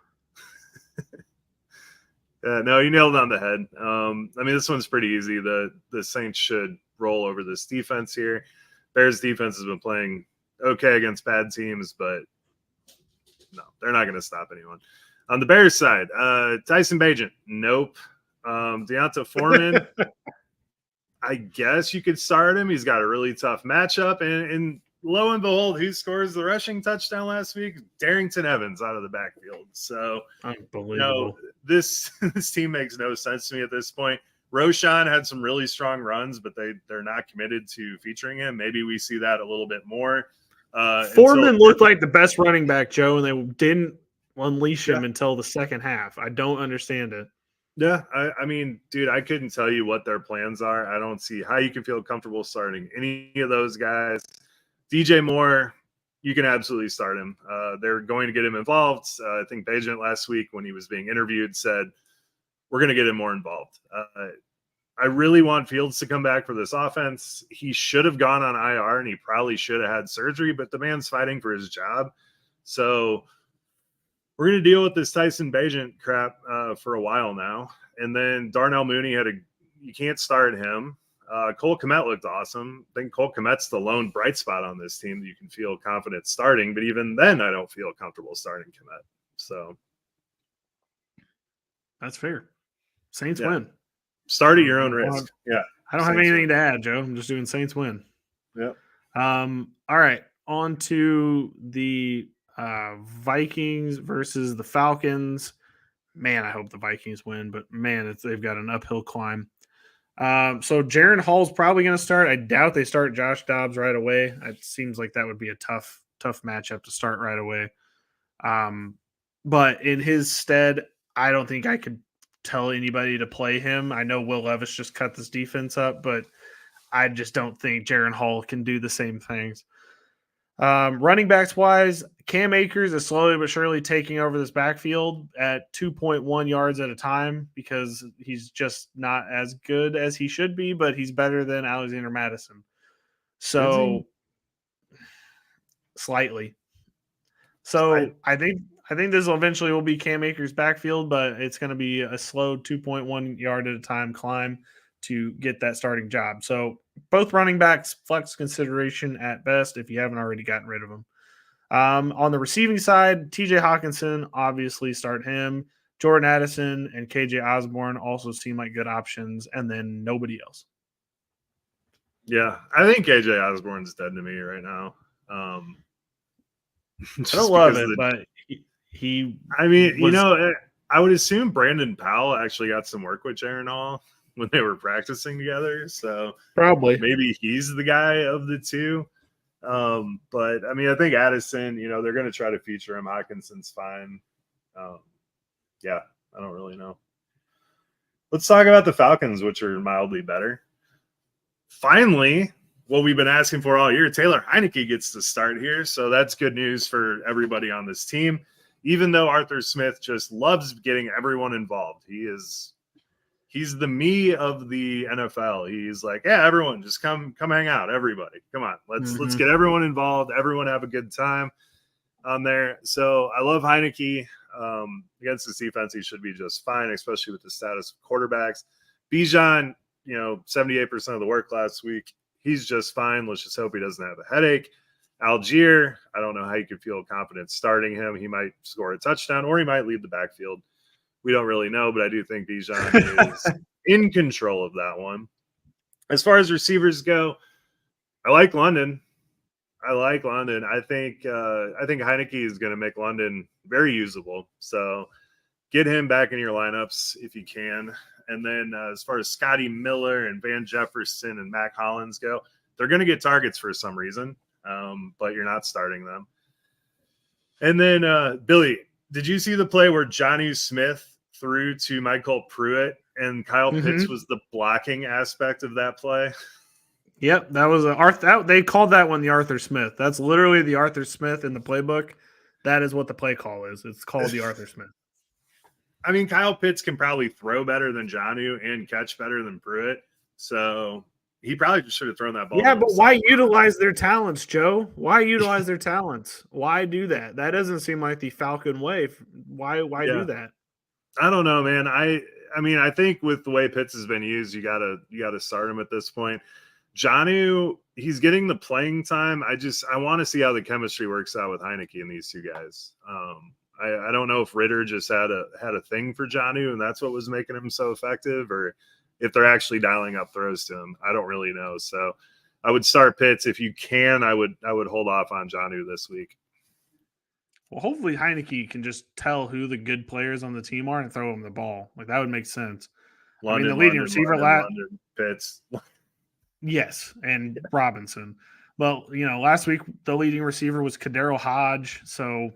Speaker 1: Yeah, no, you nailed it on the head. This one's pretty easy. The Saints should roll over this defense here. Bears defense has been playing okay against bad teams, but no, they're not going to stop anyone. On the Bears side, Tyson Bagent, nope. Deonta Foreman, I guess you could start him. He's got a really tough matchup. And lo and behold, who scores the rushing touchdown last week? Darrington Evans out of the backfield. So,
Speaker 2: unbelievable.
Speaker 1: This team makes no sense to me at this point. Roshan had some really strong runs, but they're not committed to featuring him. Maybe we see that a little bit more.
Speaker 2: Foreman looked like the best running back, Joe, and they didn't unleash him until the second half. I don't understand it.
Speaker 1: Yeah, I mean, dude, I couldn't tell you what their plans are. I don't see how you can feel comfortable starting any of those guys. DJ Moore, you can absolutely start him. They're going to get him involved. I think Bagent last week when he was being interviewed said, we're going to get him more involved. I really want Fields to come back for this offense. He should have gone on IR and he probably should have had surgery, but the man's fighting for his job. So we're going to deal with this Tyson Bagent crap for a while now. And then Darnell Mooney you can't start him. Cole Kmet looked awesome. I think Cole Kmet's the lone bright spot on this team that you can feel confident starting. But even then, I don't feel comfortable starting Kmet. So
Speaker 2: that's fair. Saints win.
Speaker 1: Start at your own risk. Yeah.
Speaker 2: I don't have anything to add, Joe. I'm just doing Saints win.
Speaker 1: Yep.
Speaker 2: All right. On to the Vikings versus the Falcons. Man, I hope the Vikings win, but man, they've got an uphill climb. So Jaron Hall's probably going to start. I doubt they start Josh Dobbs right away. It seems like that would be a tough matchup to start right away. But in his stead, I don't think I could tell anybody to play him. I know Will Levis just cut this defense up, but I just don't think Jaron Hall can do the same things. Running backs wise, Cam Akers is slowly but surely taking over this backfield at 2.1 yards at a time because he's just not as good as he should be, but he's better than Alexander Madison. So slightly. So I think this eventually will be Cam Akers' backfield, but it's going to be a slow 2.1 yard at a time climb to get that starting job. So both running backs, flex consideration at best if you haven't already gotten rid of them. On the receiving side, TJ Hawkinson, obviously start him. Jordan Addison and KJ Osborne also seem like good options, and then nobody else.
Speaker 1: Yeah, I think KJ Osborne's dead to me right now. I
Speaker 2: don't love it, but he
Speaker 1: I would assume Brandon Powell actually got some work with Jaron Hall when they were practicing together. So
Speaker 2: probably
Speaker 1: maybe he's the guy of the two. But I mean, I think Addison, they're going to try to feature him. Hawkinson's fine. Yeah, I don't really know. Let's talk about the Falcons, which are mildly better. finally, what we've been asking for all year, Taylor Heineke gets to start here. So that's good news for everybody on this team. Even though Arthur Smith just loves getting everyone involved. He's the me of the NFL. He's like, yeah, everyone just come hang out. Everybody, come on. Let's get everyone involved. Everyone have a good time on there. So I love Heineke. Against this defense, he should be just fine, especially with the status of quarterbacks. Bijan, 78% of the work last week. He's just fine. Let's just hope he doesn't have a headache. Algier, I don't know how you could feel confident starting him. He might score a touchdown or he might leave the backfield. We don't really know, but I do think Bijan is in control of that one. As far as receivers go, I like London. I think Heineke is going to make London very usable. So get him back in your lineups if you can. And then as far as Scotty Miller and Van Jefferson and Mac Hollins go, they're going to get targets for some reason, but you're not starting them. And then, Billy, did you see the play where Jonnu Smith threw to Michael Pruitt and Kyle Pitts was the blocking aspect of that play?
Speaker 2: Yep, that was they called that one the Arthur Smith. That's literally the Arthur Smith in the playbook. That is what the play call is. It's called the Arthur Smith.
Speaker 1: I mean, Kyle Pitts can probably throw better than Jonnu and catch better than Pruitt. So he probably just should have thrown that ball.
Speaker 2: Yeah, but why utilize their talents, Joe? Why utilize their talents? Why do that? That doesn't seem like the Falcon way. Why do that?
Speaker 1: I don't know, man. I mean, I think with the way Pitts has been used, you gotta start him at this point. Jonnu, he's getting the playing time. I want to see how the chemistry works out with Heineke and these two guys. I don't know if Ritter just had a thing for Jonnu and that's what was making him so effective, or if they're actually dialing up throws to him. I don't really know. So I would start Pitts if you can. I would hold off on Jonnu this week.
Speaker 2: Well, hopefully Heineke can just tell who the good players on the team are and throw them the ball. Like that would make sense.
Speaker 1: London,
Speaker 2: the leading receiver,
Speaker 1: London, Pitts.
Speaker 2: Yes, and Robinson. Well, last week the leading receiver was Kadero Hodge. So,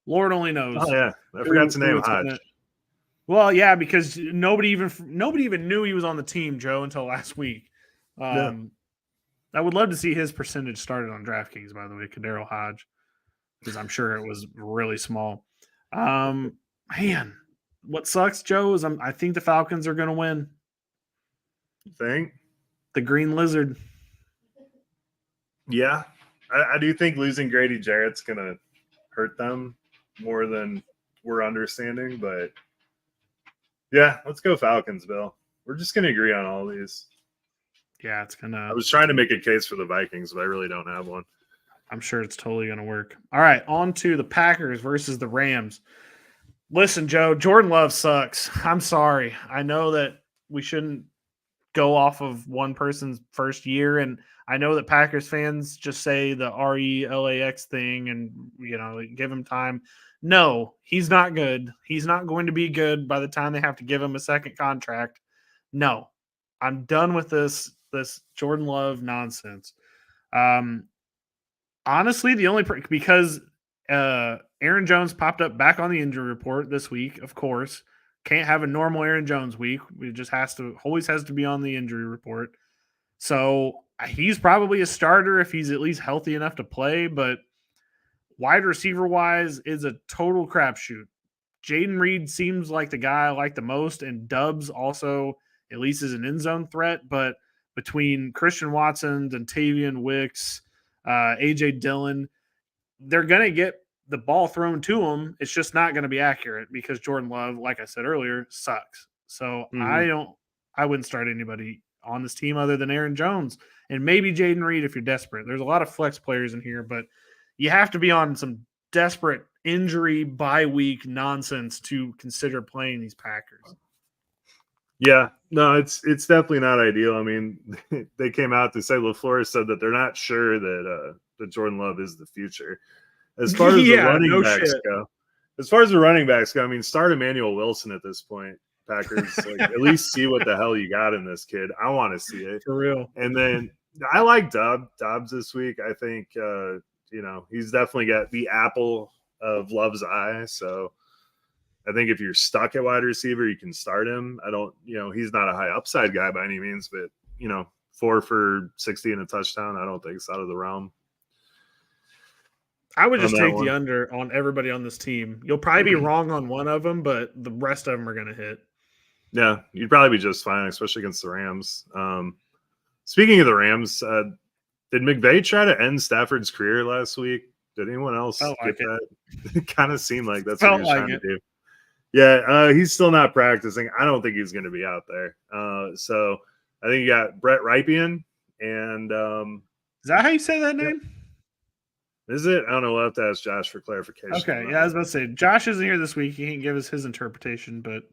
Speaker 2: Lord only knows.
Speaker 1: Oh yeah, I forgot to name Hodge.
Speaker 2: Well, yeah, because nobody even knew he was on the team, Joe, until last week. I would love to see his percentage started on DraftKings, by the way, Kadero Hodge, because I'm sure it was really small. Man, what sucks, Joe, is I think the Falcons are going to win.
Speaker 1: You think?
Speaker 2: The Green Lizard.
Speaker 1: Yeah, I do think losing Grady Jarrett's going to hurt them more than we're understanding, but yeah, let's go Falcons, Bill. We're just going to agree on all these.
Speaker 2: Yeah, it's going to.
Speaker 1: I was trying to make a case for the Vikings, but I really don't have one.
Speaker 2: I'm sure it's totally going to work. All right, on to the Packers versus the Rams. Listen, Joe, Jordan Love sucks. I'm sorry. I know that we shouldn't go off of one person's first year, and I know that Packers fans just say the RELAX thing and, give him time. No, he's not good. He's not going to be good by the time they have to give him a second contract. No, I'm done with this Jordan Love nonsense. Honestly, because Aaron Jones popped up back on the injury report this week, of course. Can't have a normal Aaron Jones week. It just always has to be on the injury report. So he's probably a starter if he's at least healthy enough to play, but wide receiver wise is a total crapshoot. Jaden Reed seems like the guy I like the most, and Dubs also at least is an end zone threat. But between Christian Watson, Dontavian Wicks, AJ Dillon, they're going to get the ball thrown to him. It's just not going to be accurate because Jordan Love, like I said earlier, sucks. So I wouldn't start anybody on this team other than Aaron Jones and maybe Jaden Reed if you're desperate. There's a lot of flex players in here, but you have to be on some desperate injury bye week nonsense to consider playing these Packers.
Speaker 1: Yeah, no, it's definitely not ideal. I mean, they came out to say LaFleur said that they're not sure that Jordan Love is the future. As far as the running backs go, I mean, start Emmanuel Wilson at this point. Packers, at least see what the hell you got in this kid. I want to see it
Speaker 2: for real.
Speaker 1: And then I like Dobbs this week. I think he's definitely got the apple of Love's eye. So I think if you're stuck at wide receiver, you can start him. I don't, he's not a high upside guy by any means, but 4 for 60 and a touchdown. I don't think it's out of the realm.
Speaker 2: I would
Speaker 1: on
Speaker 2: just
Speaker 1: that
Speaker 2: take
Speaker 1: one.
Speaker 2: the under on everybody on this team. You'll probably be wrong on one of them, but the rest of them are going to hit.
Speaker 1: Yeah, you'd probably be just fine, especially against the Rams. Speaking of the Rams, did McVay try to end Stafford's career last week? Did anyone else
Speaker 2: Felt
Speaker 1: get
Speaker 2: like it.
Speaker 1: that? It kind of seemed like that's what
Speaker 2: Felt
Speaker 1: he was
Speaker 2: like
Speaker 1: trying
Speaker 2: it.
Speaker 1: to do. Yeah, he's still not practicing. I don't think he's going to be out there. So I think you got Brett Rypien and
Speaker 2: Is that how you say that name?
Speaker 1: is it? I don't know. We'll have to ask Josh for clarification.
Speaker 2: Okay, yeah, I was about to say Josh isn't here this week. He can't give us his interpretation, but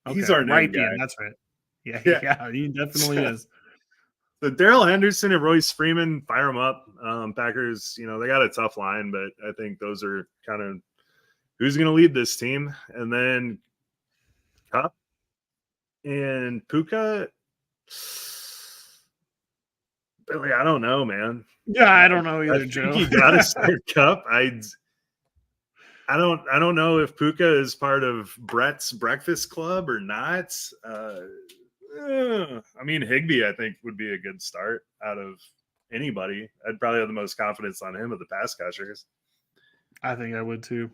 Speaker 2: okay.
Speaker 1: He's our name
Speaker 2: Rypien,
Speaker 1: guy.
Speaker 2: that's right. Yeah,
Speaker 1: Yeah.
Speaker 2: he definitely is.
Speaker 1: So Darrell Henderson and Royce Freeman, fire them up. Packers, they got a tough line, but I think those are kind of who's going to lead this team. And then Cup and Puka. Billy, I don't know, man.
Speaker 2: Yeah, I don't know either,
Speaker 1: I
Speaker 2: Joe.
Speaker 1: think you got to start Cup. I don't know if Puka is part of Brett's Breakfast Club or not. I mean, Higbee, I think, would be a good start out of anybody. I'd probably have the most confidence on him of the pass catchers.
Speaker 2: I think I would too.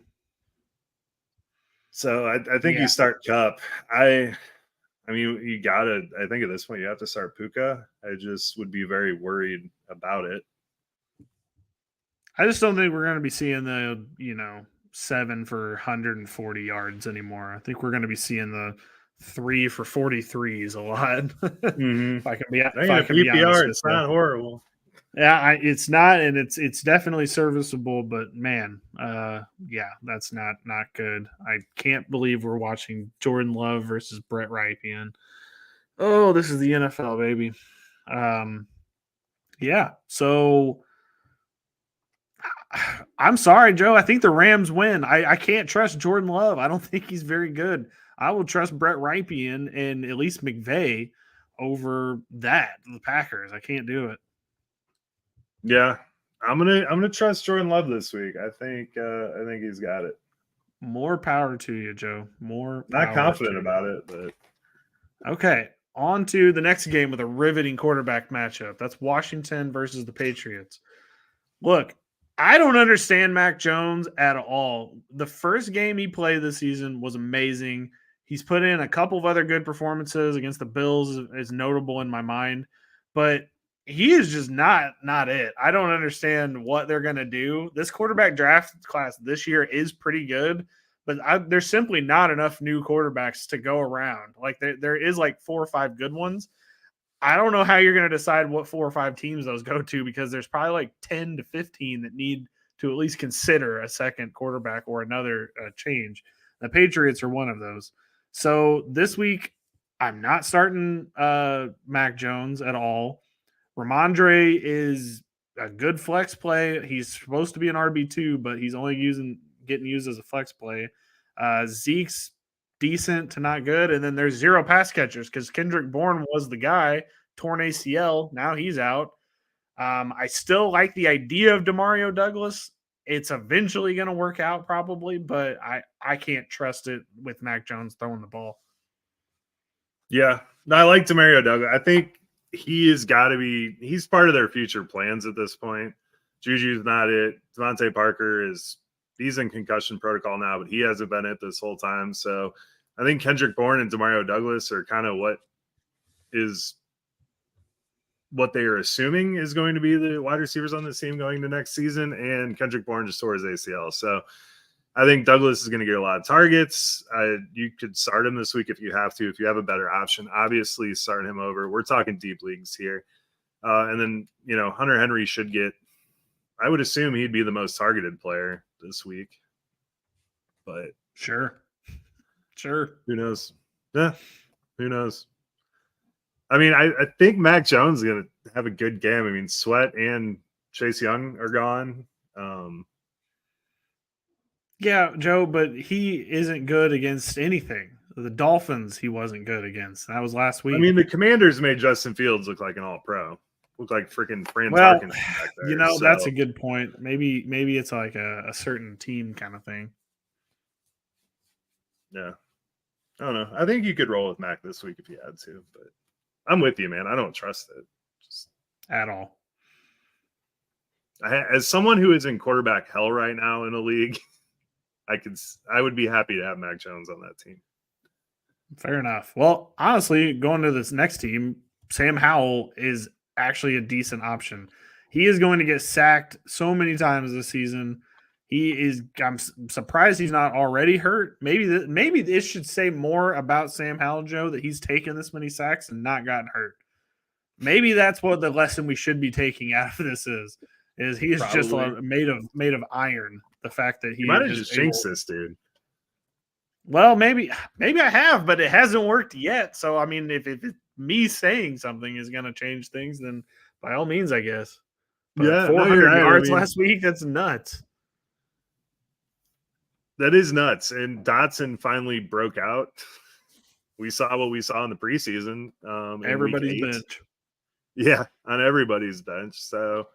Speaker 1: So I think you start Cup. I mean, you gotta. I think at this point you have to start Puka. I just would be very worried about it.
Speaker 2: I just don't think we're going to be seeing the 7 for 140 yards anymore. I think we're going to be seeing the 3 for 43s a lot. If I can be
Speaker 1: PPR,
Speaker 2: honest,
Speaker 1: it's not horrible.
Speaker 2: Yeah, it's not, and it's definitely serviceable. But man, yeah, that's not good. I can't believe we're watching Jordan Love versus Brett Rypien. Oh, this is the NFL, baby. Yeah. So I'm sorry, Joe. I think the Rams win. I can't trust Jordan Love. I don't think he's very good. I will trust Brett Rypien and at least McVay over the Packers. I can't do it.
Speaker 1: Yeah, I'm gonna trust Jordan Love this week. I think he's got it.
Speaker 2: More power to you, Joe.
Speaker 1: Not confident about it, but
Speaker 2: okay. On to the next game with a riveting quarterback matchup. That's Washington versus the Patriots. Look, I don't understand Mac Jones at all. The first game he played this season was amazing. He's put in a couple of other good performances against the Bills is notable in my mind, but he is just not it. I don't understand what they're going to do. This quarterback draft class this year is pretty good, but there's simply not enough new quarterbacks to go around. Like there is like 4 or 5 good ones. I don't know how you're going to decide what 4 or 5 teams those go to because there's probably like 10 to 15 that need to at least consider a second quarterback or another change. The Patriots are one of those. So this week, I'm not starting Mac Jones at all. Ramondre is a good flex play. He's supposed to be an RB2, but he's only getting used as a flex play. Zeke's decent to not good, and then there's 0 pass catchers because Kendrick Bourne was the guy, torn ACL. Now he's out. I still like the idea of Demario Douglas. It's eventually going to work out probably, but I can't trust it with Mac Jones throwing the ball.
Speaker 1: Yeah, no, I like Demario Douglas. I think he's part of their future plans at this point. Juju's not it. Devontae Parker he's in concussion protocol now, but he hasn't been it this whole time. So I think Kendrick Bourne and Demario Douglas are kind of what they are assuming is going to be the wide receivers on this team going to next season. And Kendrick Bourne just tore his ACL. So I think Douglas is going to get a lot of targets. You could start him this week if you have to. If you have a better option, obviously start him over. We're talking deep leagues here. And then, Hunter Henry should get – I would assume he'd be the most targeted player this week. But
Speaker 2: Sure.
Speaker 1: Who knows? Yeah, who knows? I mean, I think Mac Jones is going to have a good game. I mean, Sweat and Chase Young are gone.
Speaker 2: Yeah, Joe, but he isn't good against anything. The Dolphins, he wasn't good against. That was last week.
Speaker 1: I mean, the Commanders made Justin Fields look like an all-pro. Look like freaking Fran
Speaker 2: Well,
Speaker 1: Tarkenton back there.
Speaker 2: That's a good point. Maybe it's like a certain team kind of thing.
Speaker 1: Yeah. I don't know. I think you could roll with Mac this week if you had to, but I'm with you, man. I don't trust it. Just
Speaker 2: at all.
Speaker 1: as someone who is in quarterback hell right now in a league, I would be happy to have Mac Jones on that team.
Speaker 2: Fair enough. Well, honestly, going to this next team, Sam Howell is actually a decent option. He is going to get sacked so many times this season. I'm surprised he's not already hurt. Maybe this should say more about Sam Howell, Joe, that he's taken this many sacks and not gotten hurt. Maybe that's what the lesson we should be taking out of this is he is just made of iron. The fact that he
Speaker 1: might have just jinxed this dude.
Speaker 2: Well, maybe I have, but it hasn't worked yet. So I mean, if me saying something is going to change things, then by all means, I guess. But 400 yards last week, that's nuts.
Speaker 1: That is nuts. And Dotson finally broke out. We saw what we saw in the preseason.
Speaker 2: Everybody's bench.
Speaker 1: Yeah, on everybody's bench. So,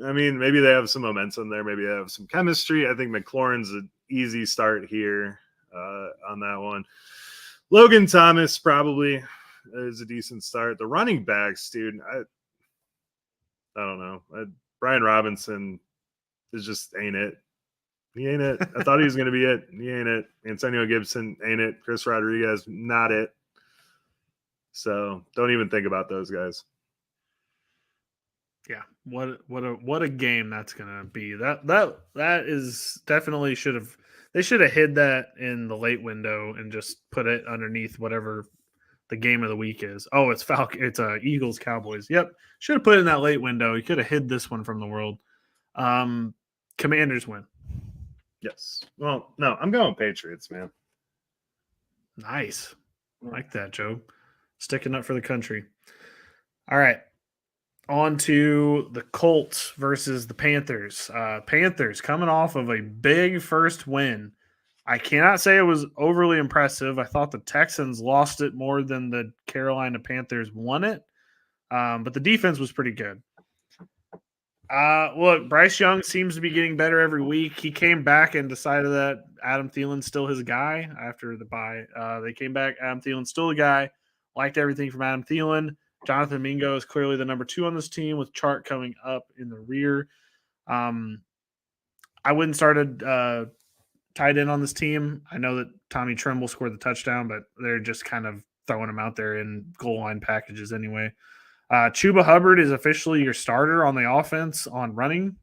Speaker 1: I mean, maybe they have some momentum there. Maybe they have some chemistry. I think McLaurin's an easy start here on that one. Logan Thomas probably is a decent start. The running backs, dude, I don't know. Brian Robinson is just ain't it. He ain't it. I thought he was going to be it. He ain't it. Antonio Gibson ain't it. Chris Rodriguez, not it. So don't even think about those guys.
Speaker 2: Yeah, what a game that's gonna be. That is definitely they should have hid that in the late window and just put it underneath whatever the game of the week is. Oh, it's Eagles Cowboys. Yep, should have put it in that late window. You could have hid this one from the world. Commanders win.
Speaker 1: Yes. Well, no, I'm going Patriots, man.
Speaker 2: Nice, I like that, Joe. Sticking up for the country. All right. On to the Colts versus the Panthers. Panthers coming off of a big first win. I cannot say it was overly impressive. I thought the Texans lost it more than the Carolina Panthers won it. But the defense was pretty good. Look, Bryce Young seems to be getting better every week. He came back and decided that Adam Thielen's still his guy after the bye. They came back. Adam Thielen's still the guy. Liked everything from Adam Thielen. Jonathan Mingo is clearly the number 2 on this team with Chark coming up in the rear. I wouldn't start a tight end on this team. I know that Tommy Tremble scored the touchdown, but they're just kind of throwing him out there in goal line packages anyway. Chuba Hubbard is officially your starter on the offense on running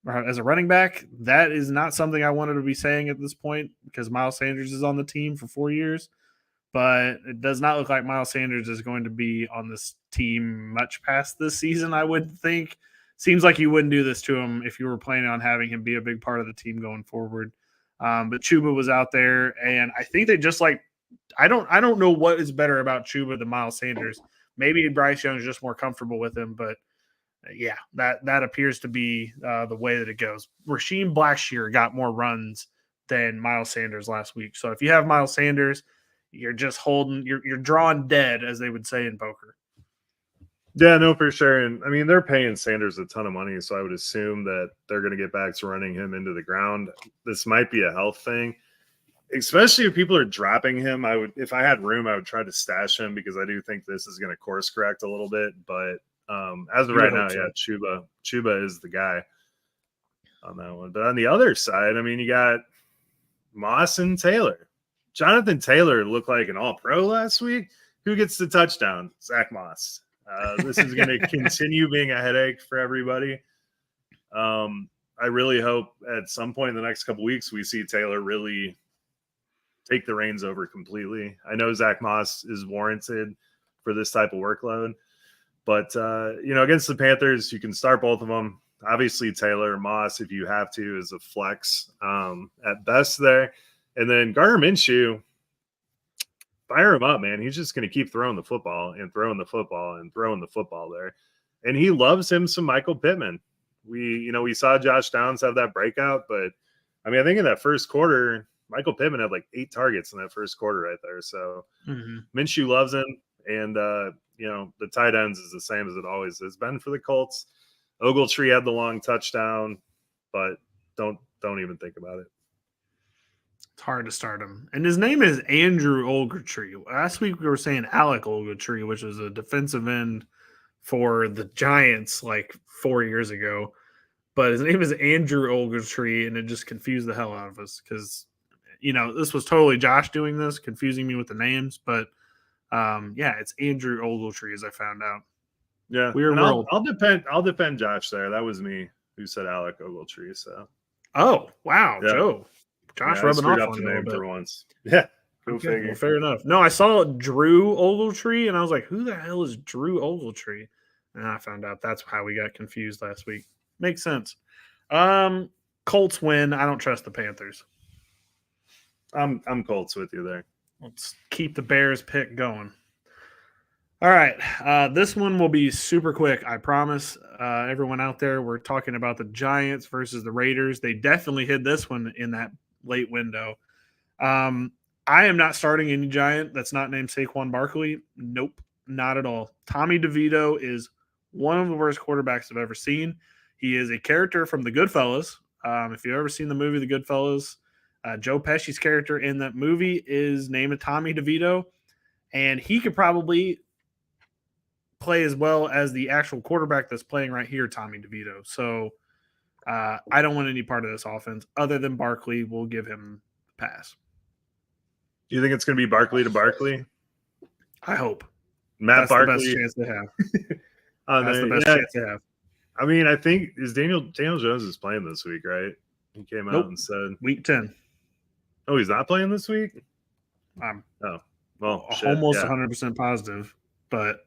Speaker 2: as a running back. That is not something I wanted to be saying at this point because Miles Sanders is on the team for 4 years. But it does not look like Miles Sanders is going to be on this team much past this season, I would think. Seems like you wouldn't do this to him if you were planning on having him be a big part of the team going forward. But Chuba was out there, and I think they just I don't know what is better about Chuba than Miles Sanders. Maybe Bryce Young is just more comfortable with him, but yeah, that appears to be the way that it goes. Rasheem Blackshear got more runs than Miles Sanders last week. So if you have Miles Sanders, you're just you're drawing dead, as they would say in poker.
Speaker 1: Yeah, no, for sure. And I mean, they're paying Sanders a ton of money, so I would assume that they're going to get back to running him into the ground. This might be a health thing, especially if people are dropping him. If I had room, I would try to stash him because I do think this is going to course correct a little bit. But as of right now, yeah, Chuba is the guy on that one. But on the other side, I mean, you got Moss and Taylor. Jonathan Taylor looked like an all-pro last week. Who gets the touchdown? Zach Moss. This is going to continue being a headache for everybody. I really hope at some point in the next couple weeks we see Taylor really take the reins over completely. I know Zach Moss is warranted for this type of workload, but against the Panthers, you can start both of them. Obviously, Taylor, Moss, if you have to, is a flex at best there. And then Gardner Minshew, fire him up, man. He's just going to keep throwing the football and throwing the football and throwing the football there. And he loves him some Michael Pittman. We saw Josh Downs have that breakout, but I mean, I think in that first quarter, Michael Pittman had like 8 targets in that first quarter right there. So Minshew loves him. And, the tight ends is the same as it always has been for the Colts. Ogletree had the long touchdown, but don't even think about it.
Speaker 2: It's hard to start him. And his name is Andrew Ogletree. Last week we were saying Alec Ogletree, which is a defensive end for the Giants like 4 years ago, but his name is Andrew Ogletree, and it just confused the hell out of us because, this was totally Josh doing this, confusing me with the names, but it's Andrew Ogletree, as I found out.
Speaker 1: Yeah,
Speaker 2: we were
Speaker 1: and
Speaker 2: rolled.
Speaker 1: I'll defend Josh there. That was me who said Alec Ogletree. So,
Speaker 2: oh wow,
Speaker 1: yeah.
Speaker 2: Joe, Josh
Speaker 1: I
Speaker 2: rubbing
Speaker 1: screwed
Speaker 2: off
Speaker 1: up
Speaker 2: on
Speaker 1: the
Speaker 2: you a
Speaker 1: name
Speaker 2: little
Speaker 1: for
Speaker 2: bit.
Speaker 1: once. Yeah, go
Speaker 2: Okay,
Speaker 1: figure.
Speaker 2: well, fair enough. No, I saw Drew Ogletree, and I was like, "Who the hell is Drew Ogletree?" And I found out that's how we got confused last week. Makes sense. Colts win. I don't trust the Panthers.
Speaker 1: I'm Colts with you there.
Speaker 2: Let's keep the Bears pick going. All right. This one will be super quick. I promise everyone out there, we're talking about the Giants versus the Raiders. They definitely hit this one in that late window. I am not starting any Giant that's not named Saquon Barkley. Nope, not at all. Tommy DeVito is one of the worst quarterbacks I've ever seen. He is a character from The Goodfellas. If you've ever seen the movie The Goodfellas, Joe Pesci's character in that movie is named Tommy DeVito, and he could probably play as well as the actual quarterback that's playing right here, Tommy DeVito. So I don't want any part of this offense other than Barkley. We'll give him a pass.
Speaker 1: Do you think it's going to be Barkley to Barkley?
Speaker 2: I hope.
Speaker 1: Matt
Speaker 2: That's
Speaker 1: Barkley.
Speaker 2: the best chance they have. That's the best chance they have.
Speaker 1: I mean, I think Daniel Jones is playing this week, right? He came out and said
Speaker 2: week 10.
Speaker 1: Oh, he's not playing this week?
Speaker 2: I'm
Speaker 1: almost
Speaker 2: 100% positive, but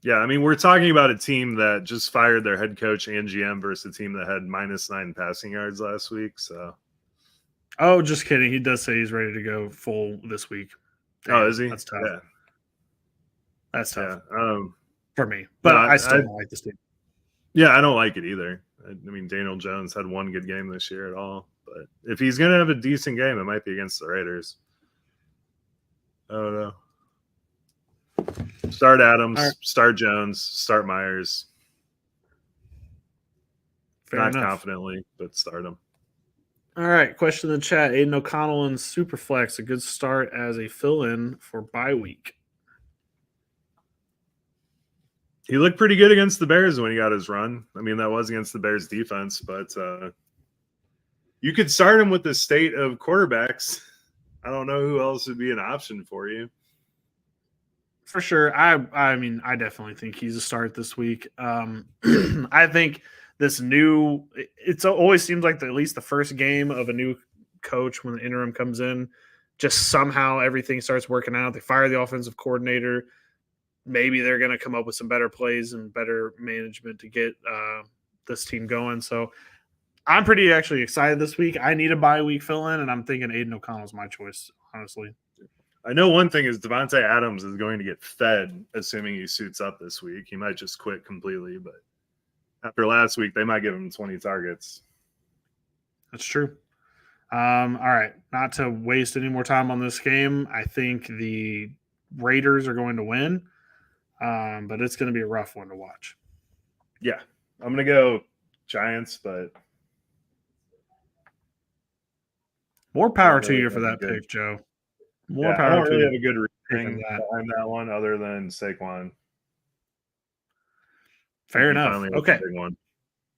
Speaker 1: yeah, I mean, we're talking about a team that just fired their head coach and GM versus a team that had -9 passing yards last week. So,
Speaker 2: just kidding. He does say he's ready to go full this week.
Speaker 1: Damn, is he?
Speaker 2: That's tough.
Speaker 1: Yeah.
Speaker 2: That's tough.
Speaker 1: Yeah.
Speaker 2: For me, but I still don't like this team.
Speaker 1: Yeah, I don't like it either. I mean, Daniel Jones had one good game this year at all, but if he's going to have a decent game, it might be against the Raiders. I don't know. Start Adams, start Jones, start Myers. Not confidently, but start him.
Speaker 2: All right. Question in the chat. Aiden O'Connell in Superflex, a good start as a fill-in for bye week.
Speaker 1: He looked pretty good against the Bears when he got his run. I mean, that was against the Bears defense, but you could start him with the state of quarterbacks. I don't know who else would be an option for you.
Speaker 2: For sure. I mean, I definitely think he's a start this week. I think it always seems like at least the first game of a new coach when the interim comes in, just somehow everything starts working out. They fire the offensive coordinator. Maybe they're going to come up with some better plays and better management to get this team going. So I'm pretty actually excited this week. I need a bye week fill in, and I'm thinking Aiden O'Connell is my choice, honestly.
Speaker 1: I know one thing is Devontae Adams is going to get fed, assuming he suits up this week. He might just quit completely, but after last week, they might give him 20 targets.
Speaker 2: That's true. All right. Not to waste any more time on this game, I think the Raiders are going to win, but it's going to be a rough one to watch.
Speaker 1: Yeah. I'm going to go Giants, but
Speaker 2: more power to you for that pick, Joe.
Speaker 1: More power. I don't really have a good reasoning behind that one other than Saquon.
Speaker 2: Fair enough. Okay.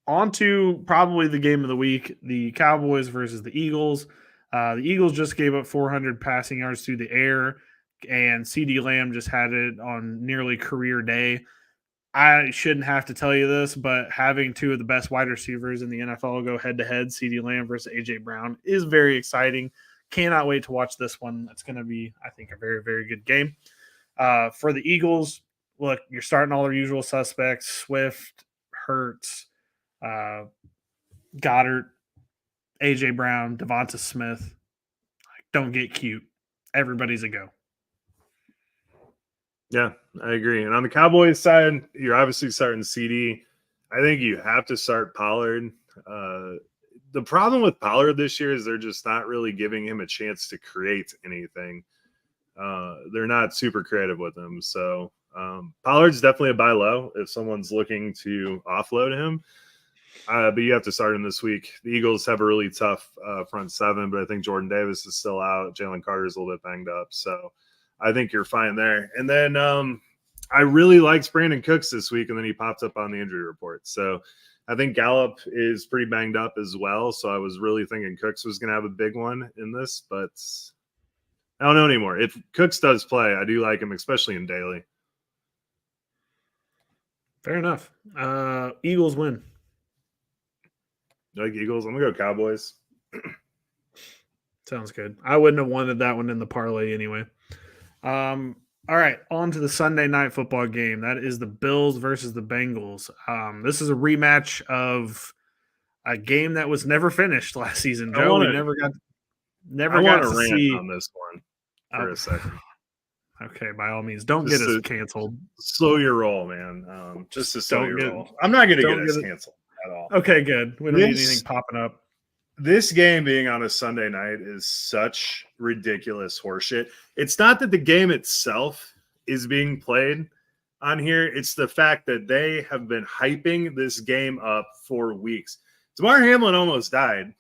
Speaker 2: On to probably the game of the week, the Cowboys versus the Eagles. The Eagles just gave up 400 passing yards through the air, and CeeDee Lamb just had it on nearly career day. I shouldn't have to tell you this, but having two of the best wide receivers in the NFL go head-to-head, CeeDee Lamb versus A.J. Brown, is very exciting. Cannot wait to watch this one. It's going to be, I think, a very, very good game. For the Eagles, look, you're starting all their usual suspects, Swift, Hurts, Goddard, A.J. Brown, Devonta Smith. Don't get cute. Everybody's a go.
Speaker 1: Yeah, I agree. And on the Cowboys side, you're obviously starting CD. I think you have to start Pollard. The problem with Pollard this year is they're just not really giving him a chance to create anything. They're not super creative with him. So Pollard's definitely a buy low if someone's looking to offload him. But you have to start him this week. The Eagles have a really tough front seven, but I think Jordan Davis is still out. Jalen Carter's a little bit banged up. So I think you're fine there. And then I really liked Brandon Cooks this week, and then he popped up on the injury report. So I think Gallup is pretty banged up as well. So I was really thinking Cooks was going to have a big one in this, but I don't know anymore. If Cooks does play, I do like him, especially in daily.
Speaker 2: Fair enough. Eagles win.
Speaker 1: Like Eagles, I'm going to go Cowboys.
Speaker 2: Sounds good. I wouldn't have wanted that one in the parlay anyway. All right, on to the Sunday night football game. That is the Bills versus the Bengals. This is a rematch of a game that was never finished last season. Joe, we never got
Speaker 1: to
Speaker 2: see
Speaker 1: rant on this one for a second.
Speaker 2: Okay, by all means, don't get us canceled.
Speaker 1: Slow your roll, man. Just to slow your roll. I'm not going to get us canceled at all.
Speaker 2: Okay, good. We don't need anything popping up.
Speaker 1: This game being on a Sunday night is such ridiculous horseshit. It's not that the game itself is being played on here. It's the fact that they have been hyping this game up for weeks. Damar Hamlin almost died.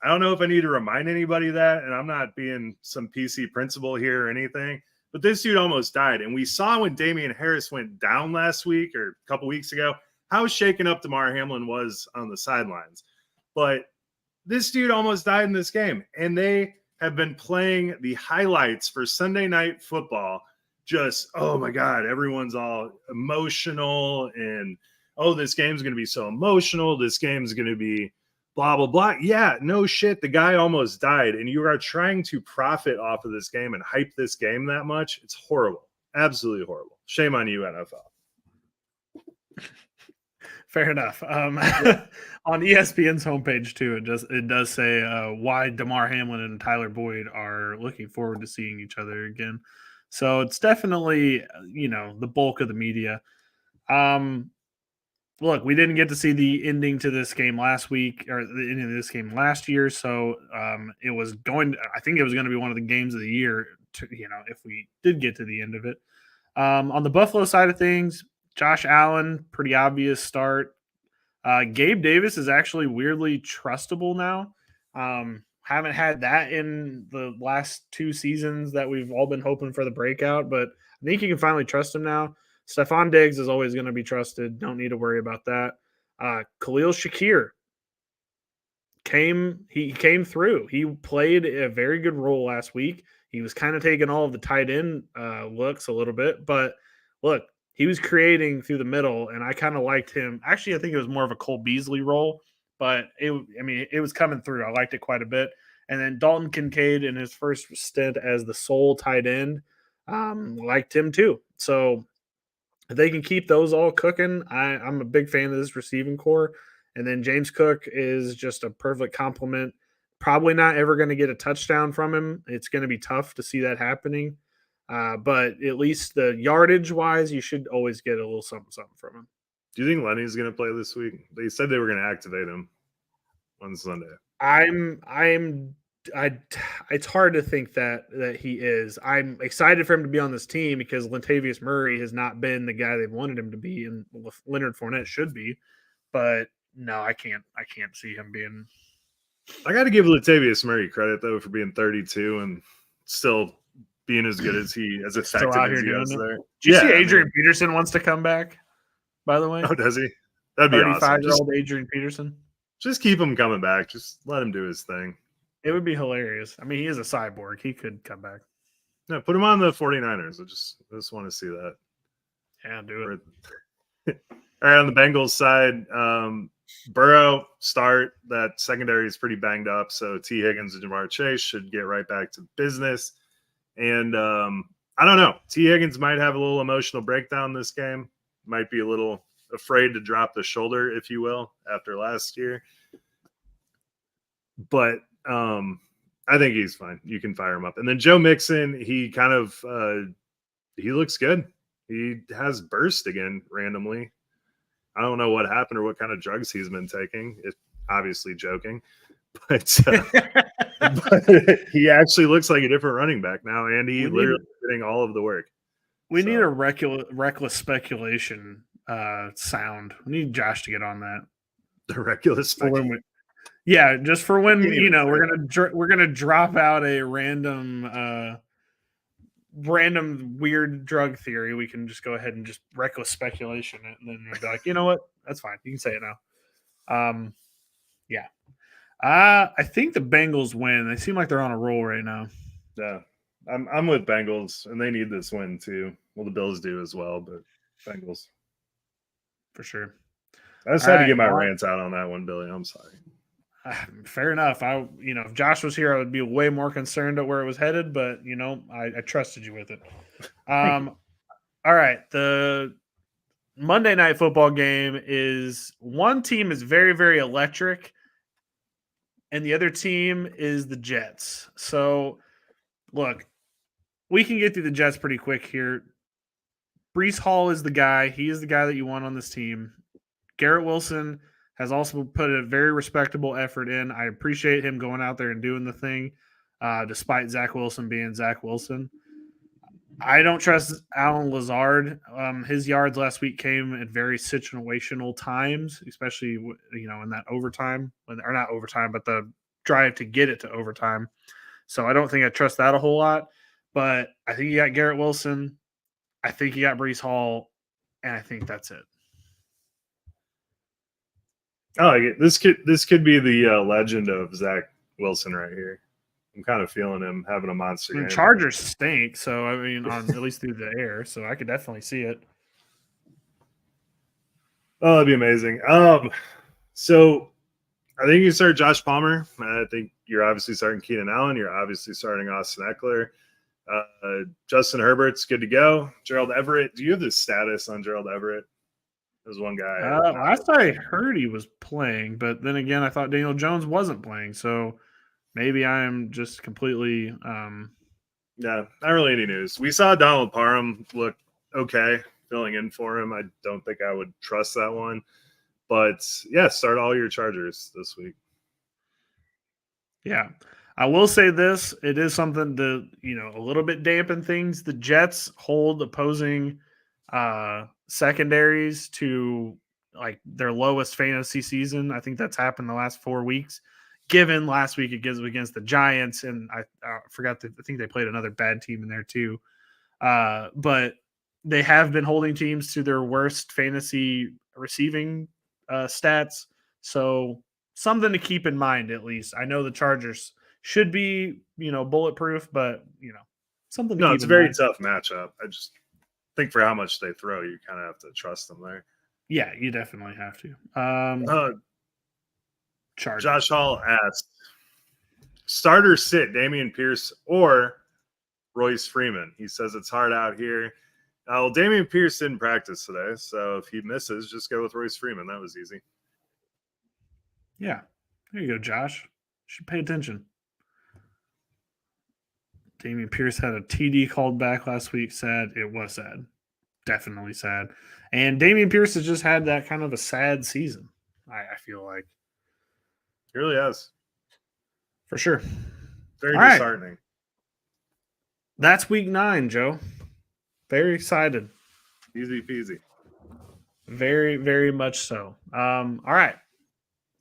Speaker 1: I don't know if I need to remind anybody that, and I'm not being some PC principal here or anything, but this dude almost died. And we saw when Damian Harris went down last week or a couple weeks ago, how shaken up Damar Hamlin was on the sidelines. But this dude almost died in this game, and they have been playing the highlights for Sunday Night Football. Just, oh my God, everyone's all emotional, and oh, this game's going to be so emotional. This game's going to be blah, blah, blah. Yeah, no shit. The guy almost died, and you are trying to profit off of this game and hype this game that much. It's horrible. Absolutely horrible. Shame on you, NFL.
Speaker 2: Fair enough. On ESPN's homepage too, it does say why Damar Hamlin and Tyler Boyd are looking forward to seeing each other again. So it's definitely the bulk of the media. Look, we didn't get to see the ending to this game last week or the ending of this game last year, so it was going. I think it was going to be one of the games of the year. If we did get to the end of it. On the Buffalo side of things, Josh Allen, pretty obvious start. Gabe Davis is actually weirdly trustable now. Haven't had that in the last 2 seasons that we've all been hoping for the breakout, but I think you can finally trust him now. Stephon Diggs is always going to be trusted. Don't need to worry about that. Khalil Shakir came through. He played a very good role last week. He was kind of taking all of the tight end looks a little bit, but look, he was creating through the middle, and I kind of liked him. Actually, I think it was more of a Cole Beasley role, but it was coming through. I liked it quite a bit. And then Dalton Kincaid in his first stint as the sole tight end, liked him too. So if they can keep those all cooking, I'm a big fan of this receiving core. And then James Cook is just a perfect complement. Probably not ever going to get a touchdown from him. It's going to be tough to see that happening. But at least the yardage wise, you should always get a little something from him.
Speaker 1: Do you think Lenny's going to play this week? They said they were going to activate him on Sunday.
Speaker 2: It's hard to think that he is. I'm excited for him to be on this team because Latavius Murray has not been the guy they've wanted him to be, and Leonard Fournette should be. But no, I can't see him being.
Speaker 1: I got to give Latavius Murray credit though for being 32 and still being as good as as effective as he is there.
Speaker 2: Do you see Adrian Peterson wants to come back, by the way?
Speaker 1: Oh, does he? That'd be awesome.
Speaker 2: 35-year-old Adrian Peterson.
Speaker 1: Just keep him coming back. Just let him do his thing.
Speaker 2: It would be hilarious. I mean, he is a cyborg. He could come back.
Speaker 1: No, put him on the 49ers. I just want to see that.
Speaker 2: Yeah, do
Speaker 1: it. All right, on the Bengals side, Burrow start. That secondary is pretty banged up, so T. Higgins and Jamar Chase should get right back to business. And I don't know. T. Higgins might have a little emotional breakdown this game. Might be a little afraid to drop the shoulder, if you will, after last year. But I think he's fine. You can fire him up. And then Joe Mixon, he kind of he looks good. He has burst again randomly. I don't know what happened or what kind of drugs he's been taking. It's obviously joking. But, but he actually looks like a different running back now, and he literally getting all of the work.
Speaker 2: We need a reckless speculation sound. We need Josh to get on that.
Speaker 1: The reckless speculation.
Speaker 2: Yeah, just for when we're gonna drop out a random random weird drug theory, we can just go ahead and just reckless speculation it, and then we'll be like, you know what? That's fine. You can say it now. Yeah. I think the Bengals win. They seem like they're on a roll right now.
Speaker 1: Yeah. I'm with Bengals, and they need this win too. Well, the Bills do as well, but Bengals.
Speaker 2: For sure.
Speaker 1: I just had to get my rants out on that one, Billy. I'm sorry.
Speaker 2: Fair enough. If Josh was here, I would be way more concerned at where it was headed, but I trusted you with it. All right. The Monday Night Football game is one team is very, very electric, and the other team is the Jets. So, look, we can get through the Jets pretty quick here. Breece Hall is the guy. He is the guy that you want on this team. Garrett Wilson has also put a very respectable effort in. I appreciate him going out there and doing the thing, despite Zach Wilson being Zach Wilson. I don't trust Alan Lazard. His yards last week came at very situational times, especially in that overtime, or not overtime, but the drive to get it to overtime. So I don't think I trust that a whole lot. But I think you got Garrett Wilson. I think you got Breece Hall, and I think that's it.
Speaker 1: I like it. This could be the legend of Zach Wilson right here. I'm kind of feeling him having a monster game.
Speaker 2: Chargers stink, so I mean, at least through the air, so I could definitely see it.
Speaker 1: Oh, that'd be amazing. So I think you start Josh Palmer. I think you're obviously starting Keenan Allen. You're obviously starting Austin Eckler. Justin Herbert's good to go. Gerald Everett. Do you have the status on Gerald Everett? There's one guy.
Speaker 2: Last I heard he was playing, but then again, I thought Daniel Jones wasn't playing, so maybe I'm just completely.
Speaker 1: Yeah, not really any news. We saw Donald Parham look okay filling in for him. I don't think I would trust that one, but yeah, start all your Chargers this week.
Speaker 2: Yeah. I will say this. It is something to, a little bit dampen things. The Jets hold opposing secondaries to like their lowest fantasy season. I think that's happened the last 4 weeks. Given last week it was against the Giants, and I forgot I think they played another bad team in there too. But they have been holding teams to their worst fantasy receiving stats. So something to keep in mind, at least. I know the Chargers should be, bulletproof, but, something to keep in mind.
Speaker 1: It's a very tough matchup. I just think for how much they throw, you kind of have to trust them there.
Speaker 2: Yeah, you definitely have to.
Speaker 1: Chargers. Josh Hall asked, starter sit Dameon Pierce or Royce Freeman. He says it's hard out here. Well, Dameon Pierce didn't practice today, so if he misses, just go with Royce Freeman. That was easy.
Speaker 2: Yeah. There you go, Josh. You should pay attention. Dameon Pierce had a TD called back last week. Sad. It was sad. Definitely sad. And Dameon Pierce has just had that kind of a sad season, I feel like.
Speaker 1: He really has.
Speaker 2: For sure.
Speaker 1: Very disheartening. Right.
Speaker 2: That's week 9, Joe. Very excited.
Speaker 1: Easy peasy.
Speaker 2: Very, very much so. All right.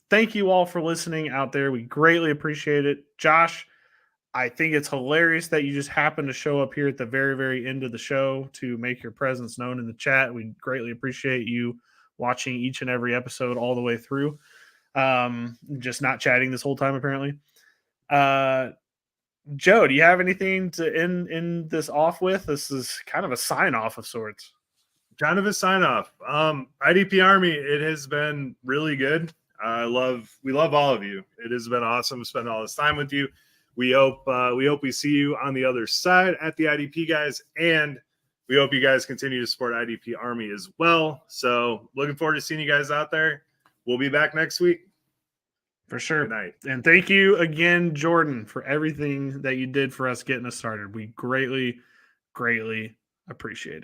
Speaker 2: Thank you all for listening out there. We greatly appreciate it. Josh, I think it's hilarious that you just happened to show up here at the very, very end of the show to make your presence known in the chat. We greatly appreciate you watching each and every episode all the way through. Just not chatting this whole time, apparently. Joe, do you have anything to end this off with? This is kind of a sign-off of sorts.
Speaker 1: Kind of a sign-off. IDP Army, it has been really good. We love all of you. It has been awesome spending all this time with you. We hope we see you on the other side at the IDP guys, and we hope you guys continue to support IDP Army as well. So looking forward to seeing you guys out there. We'll be back next week.
Speaker 2: For sure.
Speaker 1: Good night.
Speaker 2: And thank you again, Jordan, for everything that you did for us getting us started. We greatly, greatly appreciate it.